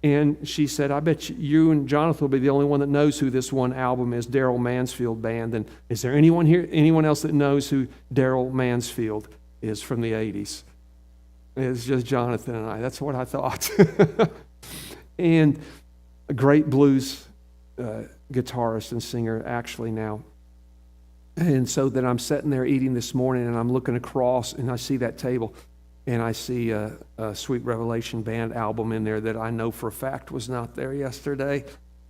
And she said, I bet you and Jonathan will be the only one that knows who this one album is, Daryl Mansfield Band. And is there anyone else that knows who Daryl Mansfield is from the 80s? It's just Jonathan and I. That's what I thought. And a great blues guitarist and singer actually now. And so that I'm sitting there eating this morning, and I'm looking across and I see that table, and I see a Sweet Revelation Band album in there that I know for a fact was not there yesterday.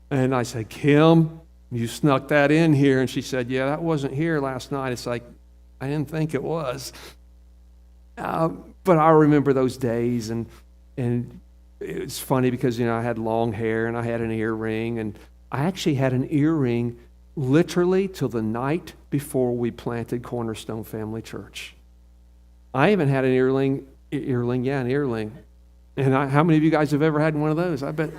And I said, Kim, you snuck that in here. And she said, yeah, that wasn't here last night. It's like, I didn't think it was. But I remember those days, and it's funny because, I had long hair and I had an earring, and I actually had an earring literally till the night before we planted Cornerstone Family Church. I even had an earring. And how many of you guys have ever had one of those? I bet.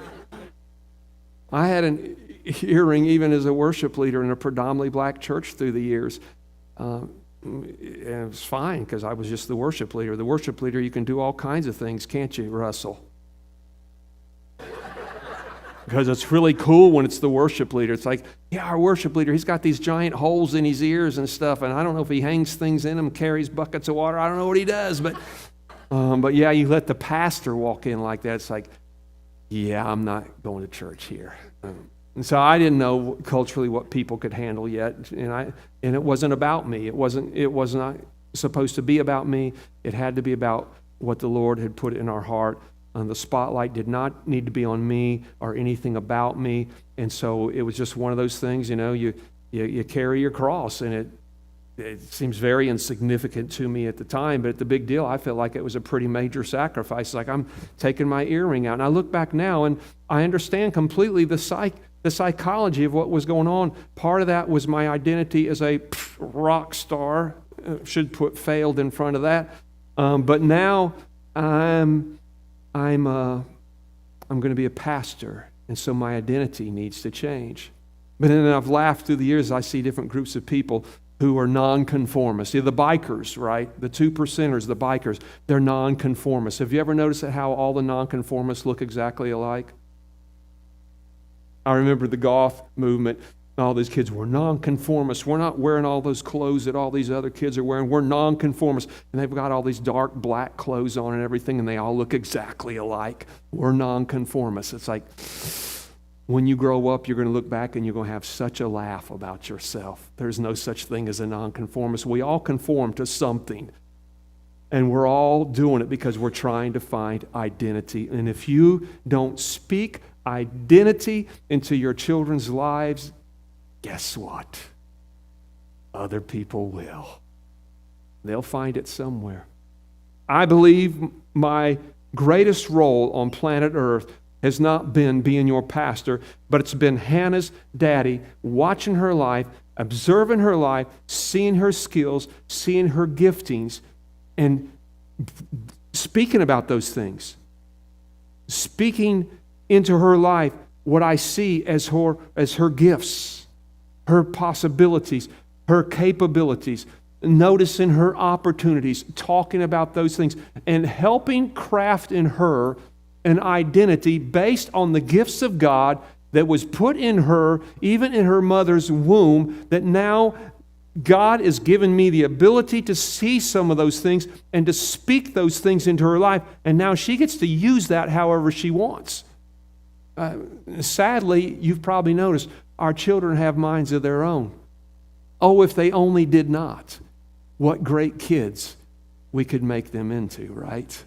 I had an earring even as a worship leader in a predominantly black church through the years. And it was fine because I was just the worship leader. The worship leader, you can do all kinds of things, can't you, Russell? Because it's really cool when it's the worship leader. It's like, yeah, our worship leader, he's got these giant holes in his ears and stuff, and I don't know if he hangs things in them, carries buckets of water. I don't know what he does, but yeah, you let the pastor walk in like that. It's like, yeah, I'm not going to church here. And so I didn't know culturally what people could handle yet, and it wasn't about me. It was not supposed to be about me. It had to be about what the Lord had put in our heart. The spotlight did not need to be on me or anything about me, and so it was just one of those things. You carry your cross, and it seems very insignificant to me at the time, but at the big deal, I felt like it was a pretty major sacrifice. Like, I'm taking my earring out, and I look back now, and I understand completely the psychology of what was going on. Part of that was my identity as a rock star. Should put failed in front of that, but now I'm going to be a pastor, and so my identity needs to change. But then I've laughed through the years. I see different groups of people who are nonconformists. The bikers, right? The 2%ers, the bikers, they're nonconformists. Have you ever noticed how all the nonconformists look exactly alike? I remember the goth movement. All these kids were nonconformists. We're not wearing all those clothes that all these other kids are wearing. We're nonconformists. And they've got all these dark black clothes on and everything, and they all look exactly alike. We're nonconformists. It's like, when you grow up, you're going to look back and you're going to have such a laugh about yourself. There's no such thing as a nonconformist. We all conform to something. And we're all doing it because we're trying to find identity. And if you don't speak identity into your children's lives, guess what? Other people will. They'll find it somewhere. I believe my greatest role on planet Earth has not been being your pastor, but it's been Hannah's daddy, watching her life, observing her life, seeing her skills, seeing her giftings, and speaking about those things. Speaking into her life what I see as her gifts, her possibilities, her capabilities, noticing her opportunities, talking about those things, and helping craft in her an identity based on the gifts of God that was put in her, even in her mother's womb, that now God has given me the ability to see some of those things and to speak those things into her life, and now she gets to use that however she wants. Sadly, you've probably noticed, our children have minds of their own. Oh, if they only did not. What great kids we could make them into, right?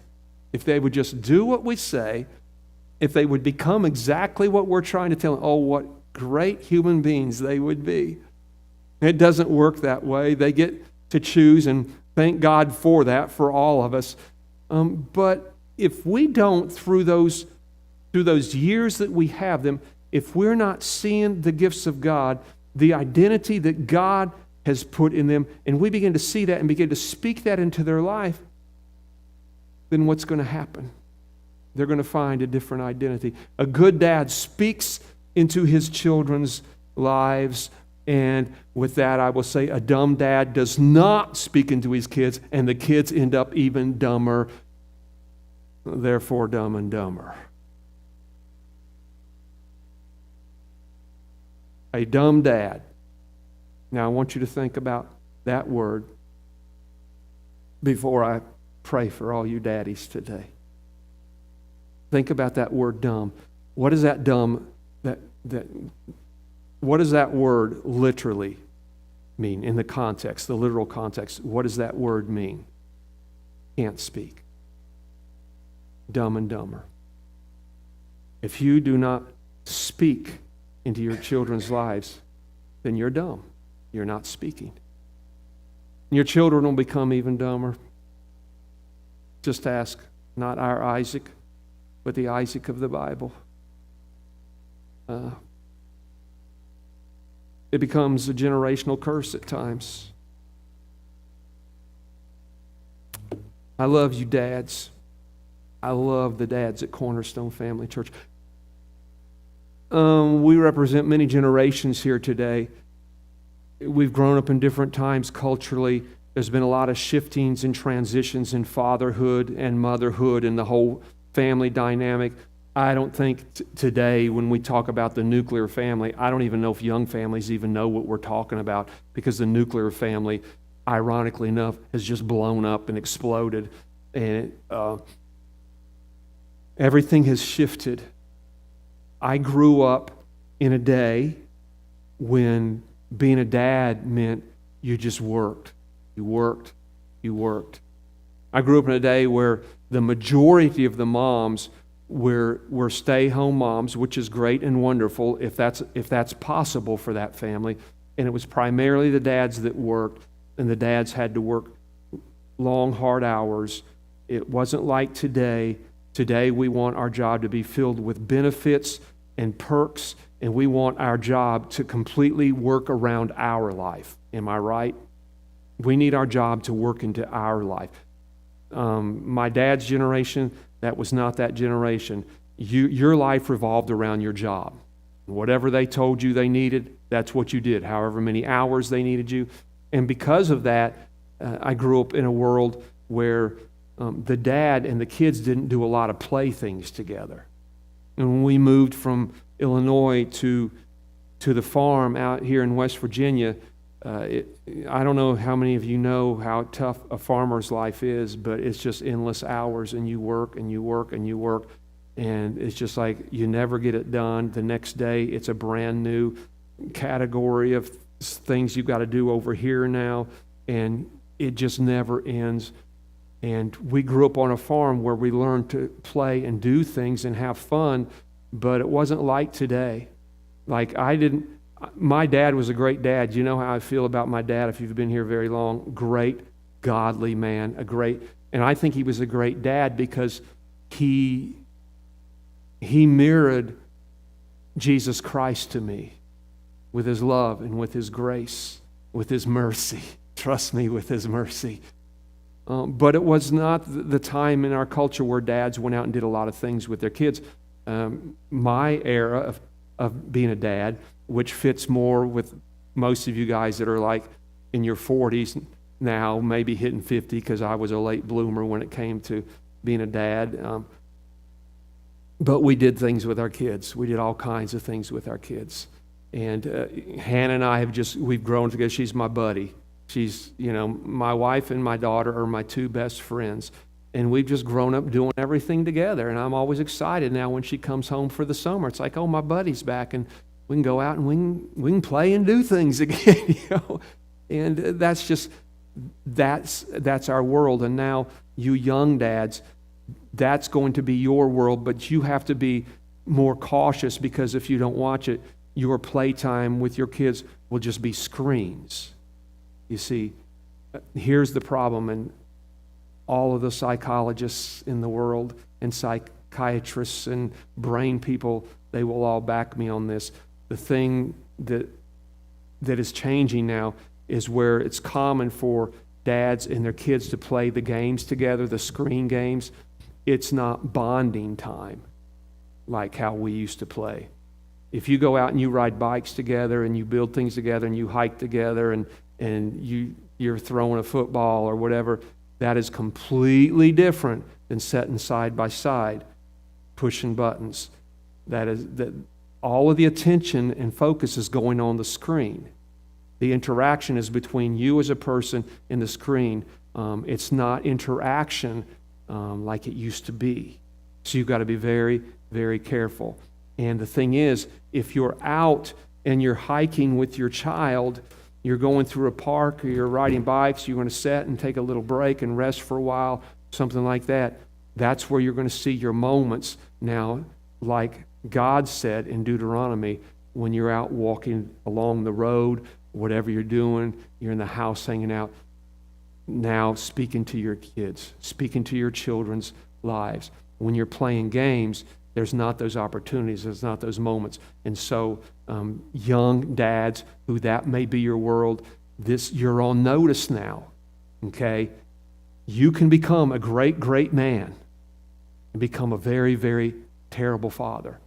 If they would just do what we say, if they would become exactly what we're trying to tell them, oh, what great human beings they would be. It doesn't work that way. They get to choose, and thank God for that, for all of us. But if we don't, through those years that we have them, if we're not seeing the gifts of God, the identity that God has put in them, and we begin to see that and begin to speak that into their life, then what's going to happen? They're going to find a different identity. A good dad speaks into his children's lives, and with that I will say a dumb dad does not speak into his kids, and the kids end up even dumber, therefore Dumb and Dumber. A dumb dad. Now I want you to think about that word before I pray for all you daddies today. Think about that word dumb. What is that dumb, what does that word literally mean in the context, the literal context? What does that word mean? Can't speak. Dumb and dumber. If you do not speak into your children's lives, then you're dumb. You're not speaking. Your children will become even dumber. Just ask, not our Isaac, but the Isaac of the Bible. It becomes a generational curse at times. I love you dads. I love the dads at Cornerstone Family Church. We represent many generations here today. We've grown up in different times culturally. There's been a lot of shiftings and transitions in fatherhood and motherhood and the whole family dynamic. I don't think today when we talk about the nuclear family, I don't even know if young families even know what we're talking about, because the nuclear family, ironically enough, has just blown up and exploded. And everything has shifted. I grew up in a day when being a dad meant you just worked. You worked. You worked. I grew up in a day where the majority of the moms were stay-home moms, which is great and wonderful if that's possible for that family. And it was primarily the dads that worked, and the dads had to work long, hard hours. It wasn't like today. Today we want our job to be filled with benefits and perks, and we want our job to completely work around our life. Am I right? We need our job to work into our life. My dad's generation, that was not that generation. Your life revolved around your job. Whatever they told you they needed, that's what you did, however many hours they needed you. And because of that, I grew up in a world where the dad and the kids didn't do a lot of play things together. And when we moved from Illinois to the farm out here in West Virginia, I don't know how many of you know how tough a farmer's life is, but it's just endless hours, and you work and you work and you work, and it's just like you never get it done. The next day, it's a brand new category of things you've got to do over here now, and it just never ends. And we grew up on a farm where we learned to play and do things and have fun, but it wasn't like today. My dad was a great dad. You know how I feel about my dad if you've been here very long. Great, godly man, and I think he was a great dad because he mirrored Jesus Christ to me with his love and with his grace, with his mercy. Trust me, with his mercy. But it was not the time in our culture where dads went out and did a lot of things with their kids. My era of being a dad, which fits more with most of you guys that are like in your 40s now, maybe hitting 50, because I was a late bloomer when it came to being a dad. But we did things with our kids. We did all kinds of things with our kids. And Hannah and I we've grown together. She's my buddy. She's, my wife and my daughter are my two best friends. And we've just grown up doing everything together. And I'm always excited now when she comes home for the summer. It's like, oh, my buddy's back, and we can go out and we can play and do things again, And that's our world. And now you young dads, that's going to be your world, but you have to be more cautious, because if you don't watch it, your playtime with your kids will just be screens. You see, here's the problem, and all of the psychologists in the world and psychiatrists and brain people, they will all back me on this. The thing that is changing now is where it's common for dads and their kids to play the games together, the screen games. It's not bonding time like how we used to play. If you go out and you ride bikes together and you build things together and you hike together and you're throwing a football or whatever, that is completely different than sitting side by side, pushing buttons. That all of the attention and focus is going on the screen. The interaction is between you as a person and the screen. It's not interaction like it used to be. So you've got to be very, very careful. And the thing is, if you're out and you're hiking with your child, you're going through a park or you're riding bikes, you're going to sit and take a little break and rest for a while, something like that. That's where you're going to see your moments now, like God said in Deuteronomy, when you're out walking along the road, whatever you're doing, you're in the house hanging out, now speaking to your kids, speaking to your children's lives. When you're playing games, there's not those opportunities, there's not those moments. And so young dads, who that may be your world, you're on notice now, okay? You can become a great, great man and become a very, very terrible father.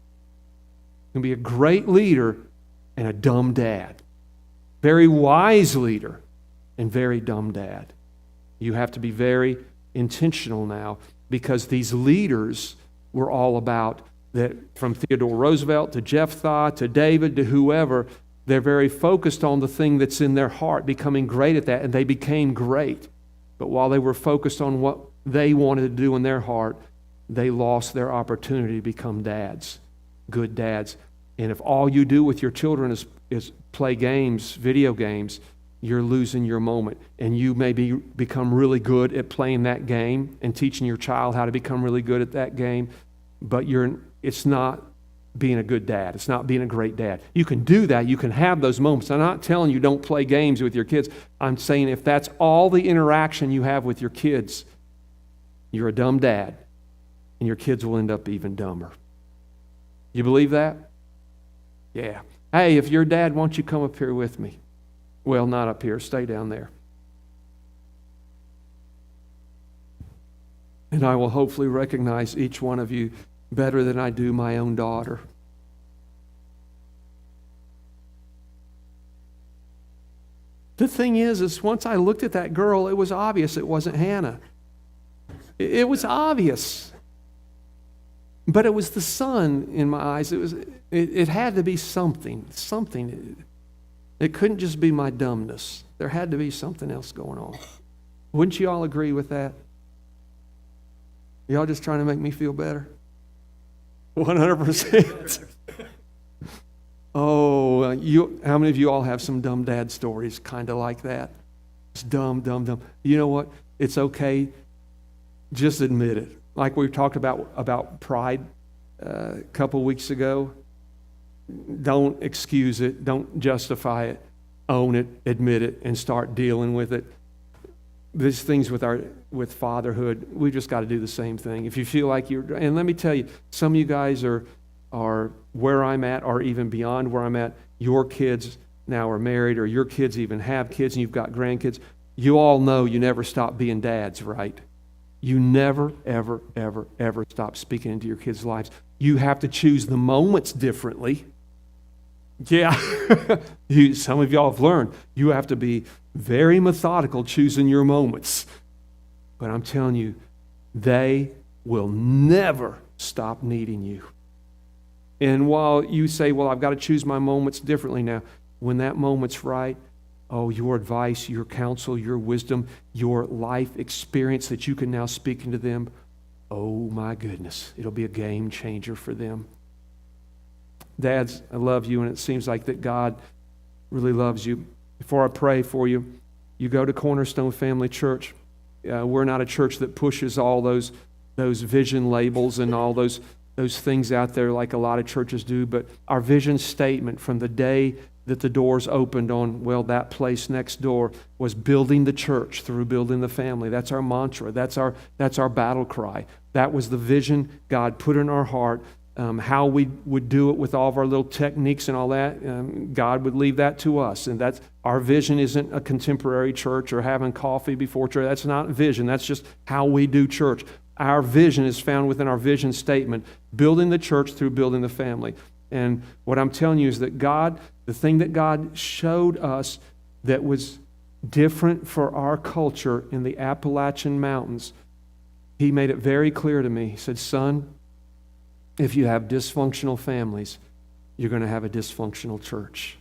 You can be a great leader and a dumb dad. Very wise leader and very dumb dad. You have to be very intentional now, because these leaders were all about that, from Theodore Roosevelt to Jephthah to David to whoever. They're very focused on the thing that's in their heart, becoming great at that, and they became great. But while they were focused on what they wanted to do in their heart, they lost their opportunity to become dads, good dads. And if all you do with your children is play games, video games, you're losing your moment. And you maybe become really good at playing that game and teaching your child how to become really good at that game, but it's not being a good dad. It's not being a great dad. You can do that. You can have those moments. I'm not telling you don't play games with your kids. I'm saying if that's all the interaction you have with your kids, you're a dumb dad, and your kids will end up even dumber. You believe that? Yeah. Hey, if you're dad, why don't you come up here with me? Well, not up here. Stay down there. And I will hopefully recognize each one of you better than I do my own daughter. The thing is once I looked at that girl, it was obvious it wasn't Hannah. It was obvious. But it was the sun in my eyes. It had to be something. It couldn't just be my dumbness. There had to be something else going on. Wouldn't you all agree with that? Y'all just trying to make me feel better? 100%. Oh, how many of you all have some dumb dad stories kind of like that? It's dumb. You know what? It's okay. Just admit it. Like we talked about pride a couple weeks ago. Don't excuse it. Don't justify it. Own it. Admit it. And start dealing with it. These things with fatherhood, we just got to do the same thing. If you feel like and let me tell you, some of you guys are where I'm at, or even beyond where I'm at. Your kids now are married, or your kids even have kids, and you've got grandkids. You all know you never stop being dads, right? You never, ever, ever, ever stop speaking into your kids' lives. You have to choose the moments differently. Yeah, some of y'all have learned you have to be very methodical choosing your moments. But I'm telling you, they will never stop needing you. And while you say, well, I've got to choose my moments differently now, when that moment's right, oh, your advice, your counsel, your wisdom, your life experience that you can now speak into them, oh my goodness, it'll be a game changer for them. Dads, I love you, and it seems like that God really loves you. Before I pray for you, you go to Cornerstone Family Church. We're not a church that pushes all those vision labels and all those things out there like a lot of churches do, but our vision statement from the day that the doors opened on, well, that place next door was building the church through building the family. That's our mantra. That's our battle cry. That was the vision God put in our heart. How we would do it with all of our little techniques and all that, God would leave that to us. And that's our vision. Isn't a contemporary church or having coffee before church. That's not vision. That's just how we do church. Our vision is found within our vision statement, building the church through building the family. And what I'm telling you is that God, the thing that God showed us that was different for our culture in the Appalachian Mountains, He made it very clear to me. He said, son, if you have dysfunctional families, you're going to have a dysfunctional church.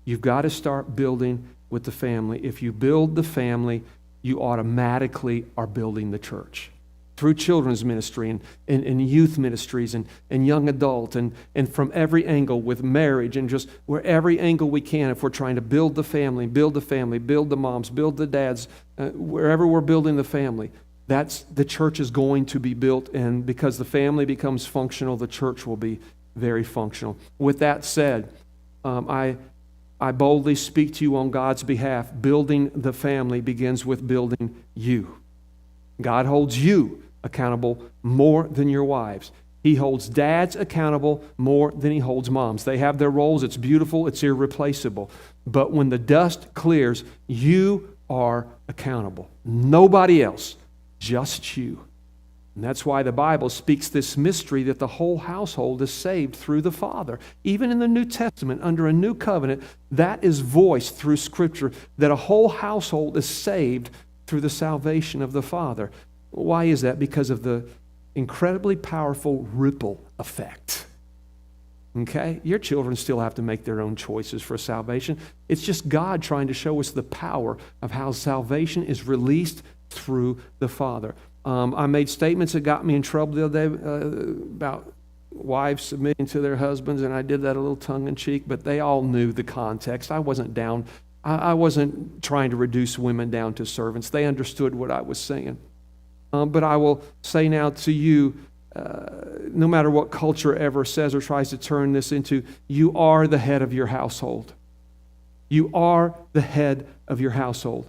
You've got to start building with the family. If you build the family, you automatically are building the church. Through children's ministry and youth ministries and young adult and from every angle with marriage and just where every angle we can, if we're trying to build the family, build the moms, build the dads, wherever we're building the family, that's the church is going to be built, and because the family becomes functional, the church will be very functional. With that said, I boldly speak to you on God's behalf. Building the family begins with building you. God holds you accountable more than your wives. He holds dads accountable more than He holds moms. They have their roles. It's beautiful. It's irreplaceable. But when the dust clears, you are accountable. Nobody else. Just you. And that's why the Bible speaks this mystery that the whole household is saved through the Father. Even in the New Testament, under a new covenant, that is voiced through Scripture, that a whole household is saved through the salvation of the Father. Why is that? Because of the incredibly powerful ripple effect. Okay? Your children still have to make their own choices for salvation. It's just God trying to show us the power of how salvation is released through the Father. I made statements that got me in trouble the other day about wives submitting to their husbands, and I did that a little tongue-in-cheek, but they all knew the context. I wasn't trying to reduce women down to servants. They understood what I was saying. But I will say now to you, no matter what culture ever says or tries to turn this into, you are the head of your household. You are the head of your household.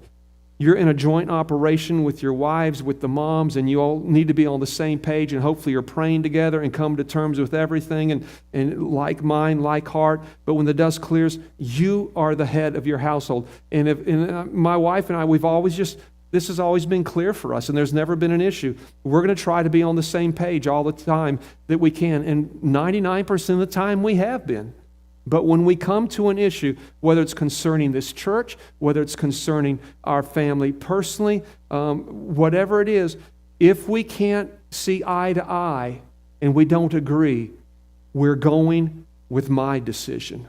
You're in a joint operation with your wives, with the moms, and you all need to be on the same page, and hopefully you're praying together and come to terms with everything and like mind, like heart. But when the dust clears, you are the head of your household. And my wife and I, this has always been clear for us, and there's never been an issue. We're going to try to be on the same page all the time that we can, and 99% of the time we have been. But when we come to an issue, whether it's concerning this church, whether it's concerning our family personally, whatever it is, if we can't see eye to eye and we don't agree, we're going with my decision.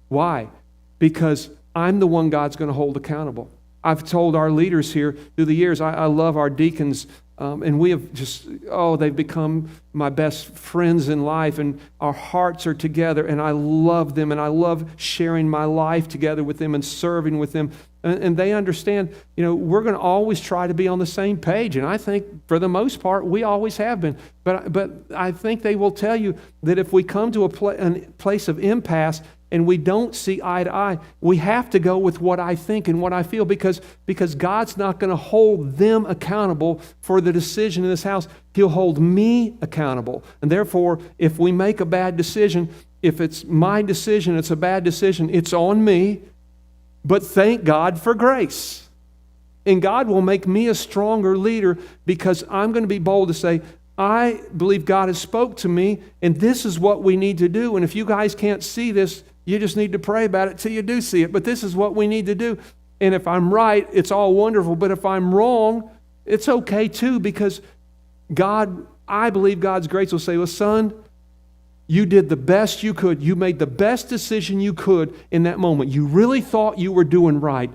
Why? Because I'm the one God's going to hold accountable. I've told our leaders here through the years, I love our deacons, and we have they've become my best friends in life, and our hearts are together, and I love them, and I love sharing my life together with them and serving with them. And they understand, we're going to always try to be on the same page, and I think for the most part, we always have been. But I think they will tell you that if we come to a place of impasse, and we don't see eye to eye, we have to go with what I think and what I feel, because God's not going to hold them accountable for the decision in this house. He'll hold me accountable. And therefore, if we make a bad decision, if it's my decision, it's a bad decision, it's on me. But thank God for grace. And God will make me a stronger leader, because I'm going to be bold to say, I believe God has spoke to me, and this is what we need to do. And if you guys can't see this, you just need to pray about it till you do see it. But this is what we need to do. And if I'm right, it's all wonderful. But if I'm wrong, it's okay too, because I believe God's grace will say, well, son, You did the best you could. You made the best decision you could in that moment. You really thought you were doing right.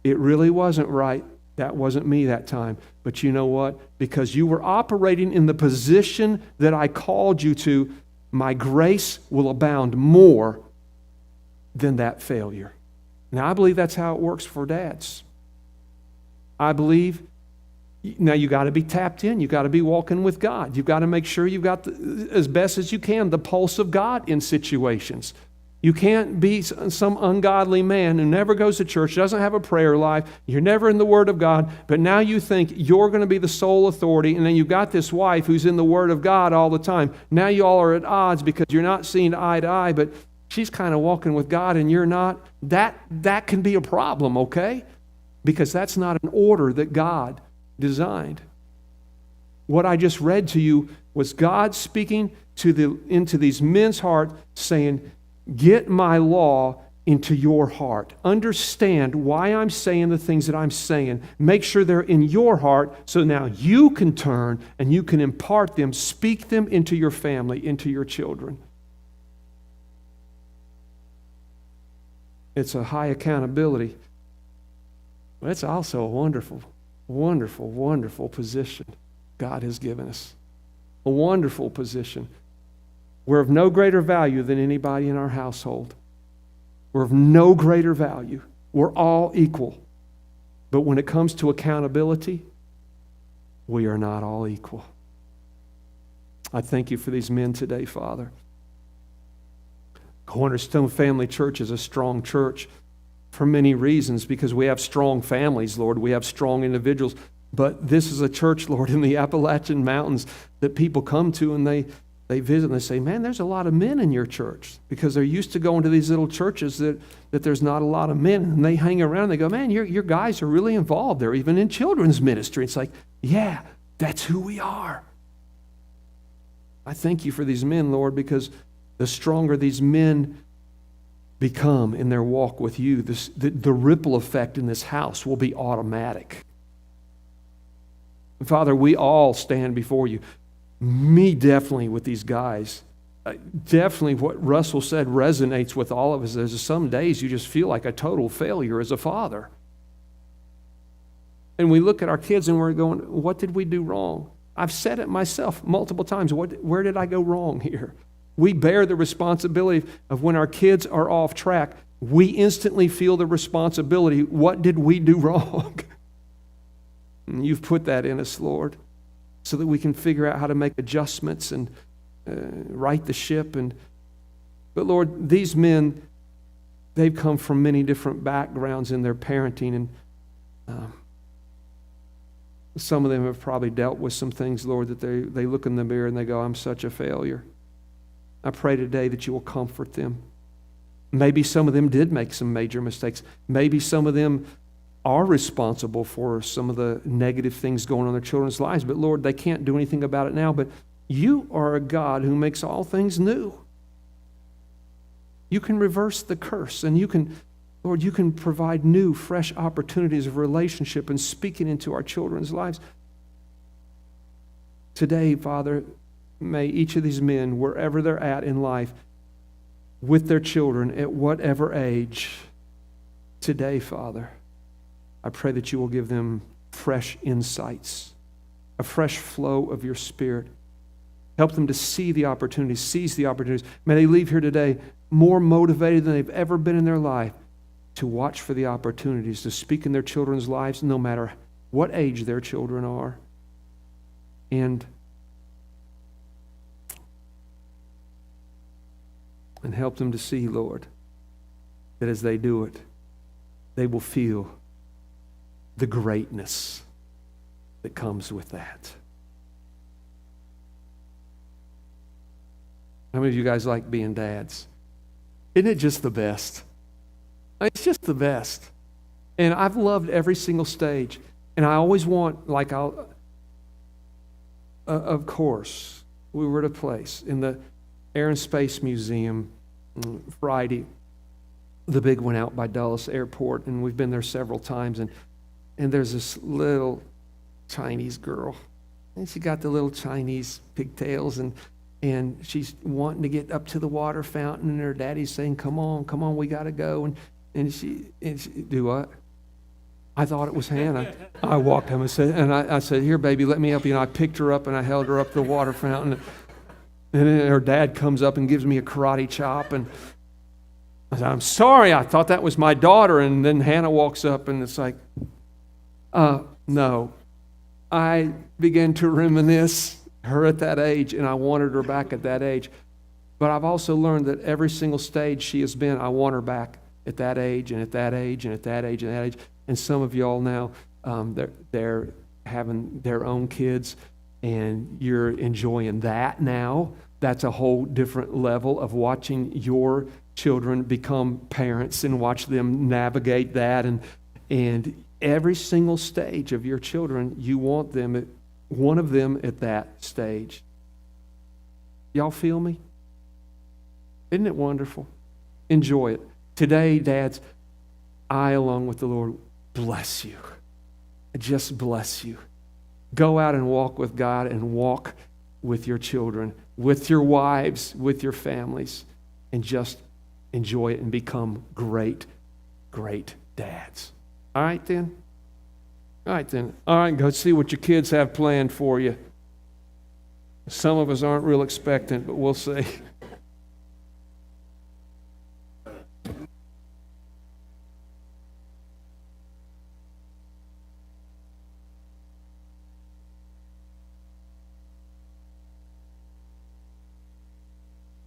It really wasn't right. That wasn't me that time. But you know what? Because you were operating in the position that I called you to, my grace will abound more than that failure. Now, I believe that's how it works for dads. I believe, now you got to be tapped in. You got to be walking with God. You've got to make sure you've got, as best as you can, the pulse of God in situations. You can't be some ungodly man who never goes to church, doesn't have a prayer life, you're never in the Word of God, but now you think you're going to be the sole authority, and then you've got this wife who's in the Word of God all the time. Now you all are at odds because you're not seeing eye to eye, but she's kind of walking with God and you're not. That can be a problem, okay? Because that's not an order that God designed. What I just read to you was God speaking into these men's hearts, saying, get my law into your heart. Understand why I'm saying the things that I'm saying. Make sure they're in your heart so now you can turn and you can impart them, speak them into your family, into your children. It's a high accountability, but it's also a wonderful, wonderful, wonderful position God has given us. A wonderful position. We're of no greater value than anybody in our household. We're of no greater value. We're all equal. But when it comes to accountability, we are not all equal. I thank you for these men today, Father. Cornerstone Family Church is a strong church for many reasons, because we have strong families, Lord. We have strong individuals. But this is a church, Lord, in the Appalachian Mountains that people come to and they visit and they say, man, there's a lot of men in your church, because they're used to going to these little churches that there's not a lot of men. And they hang around and they go, man, your guys are really involved. They're even in children's ministry. It's like, yeah, that's who we are. I thank you for these men, Lord, because the stronger these men become in their walk with you, the ripple effect in this house will be automatic. And Father, we all stand before you. Me definitely with these guys. Definitely what Russell said resonates with all of us. There's some days you just feel like a total failure as a father. And we look at our kids and we're going, what did we do wrong? I've said it myself multiple times. Where did I go wrong here? We bear the responsibility of when our kids are off track. We instantly feel the responsibility. What did we do wrong? And you've put that in us, Lord, so that we can figure out how to make adjustments and right the ship. But Lord, these men, they've come from many different backgrounds in their parenting, and some of them have probably dealt with some things, Lord, that they look in the mirror and they go, I'm such a failure. I pray today that you will comfort them. Maybe some of them did make some major mistakes. Maybe some of them are responsible for some of the negative things going on in their children's lives. But Lord, they can't do anything about it now. But you are a God who makes all things new. You can reverse the curse, and you can, Lord, you can provide new, fresh opportunities of relationship and speaking into our children's lives. Today, Father, may each of these men, wherever they're at in life, with their children, at whatever age, today, Father, I pray that you will give them fresh insights, a fresh flow of your Spirit. Help them to see the opportunities, seize the opportunities. May they leave here today more motivated than they've ever been in their life to watch for the opportunities, to speak in their children's lives, no matter what age their children are. And help them to see, Lord, that as they do it, they will feel the greatness that comes with that. How many of you guys like being dads? Isn't it just the best? It's just the best. And I've loved every single stage. And I always want, of course, we were at a place in the Air and Space Museum Friday. The big one out by Dulles Airport, and we've been there several times. And there's this little Chinese girl, and she got the little Chinese pigtails, and and she's wanting to get up to the water fountain, and her daddy's saying, come on, we got to go. And she, do what? I thought it was Hannah. I walked home and I said, here, baby, let me help you. And I picked her up and I held her up to the water fountain. And then her dad comes up and gives me a karate chop. And I said, I'm sorry, I thought that was my daughter. And then Hannah walks up and it's like, no. I began to reminisce her at that age, and I wanted her back at that age. But I've also learned that every single stage she has been, I want her back at that age and at that age and at that age and that age. And some of y'all now, they're having their own kids, and you're enjoying that now. That's a whole different level of watching your children become parents and watch them navigate that. And every single stage of your children, you want them, one of them at that stage. Y'all feel me? Isn't it wonderful? Enjoy it. Today, dads, I, along with the Lord, bless you. Just bless you. Go out and walk with God and walk with your children, with your wives, with your families, and just enjoy it and become great, great dads. All right, then? All right, then. All right, go see what your kids have planned for you. Some of us aren't real expectant, but we'll see.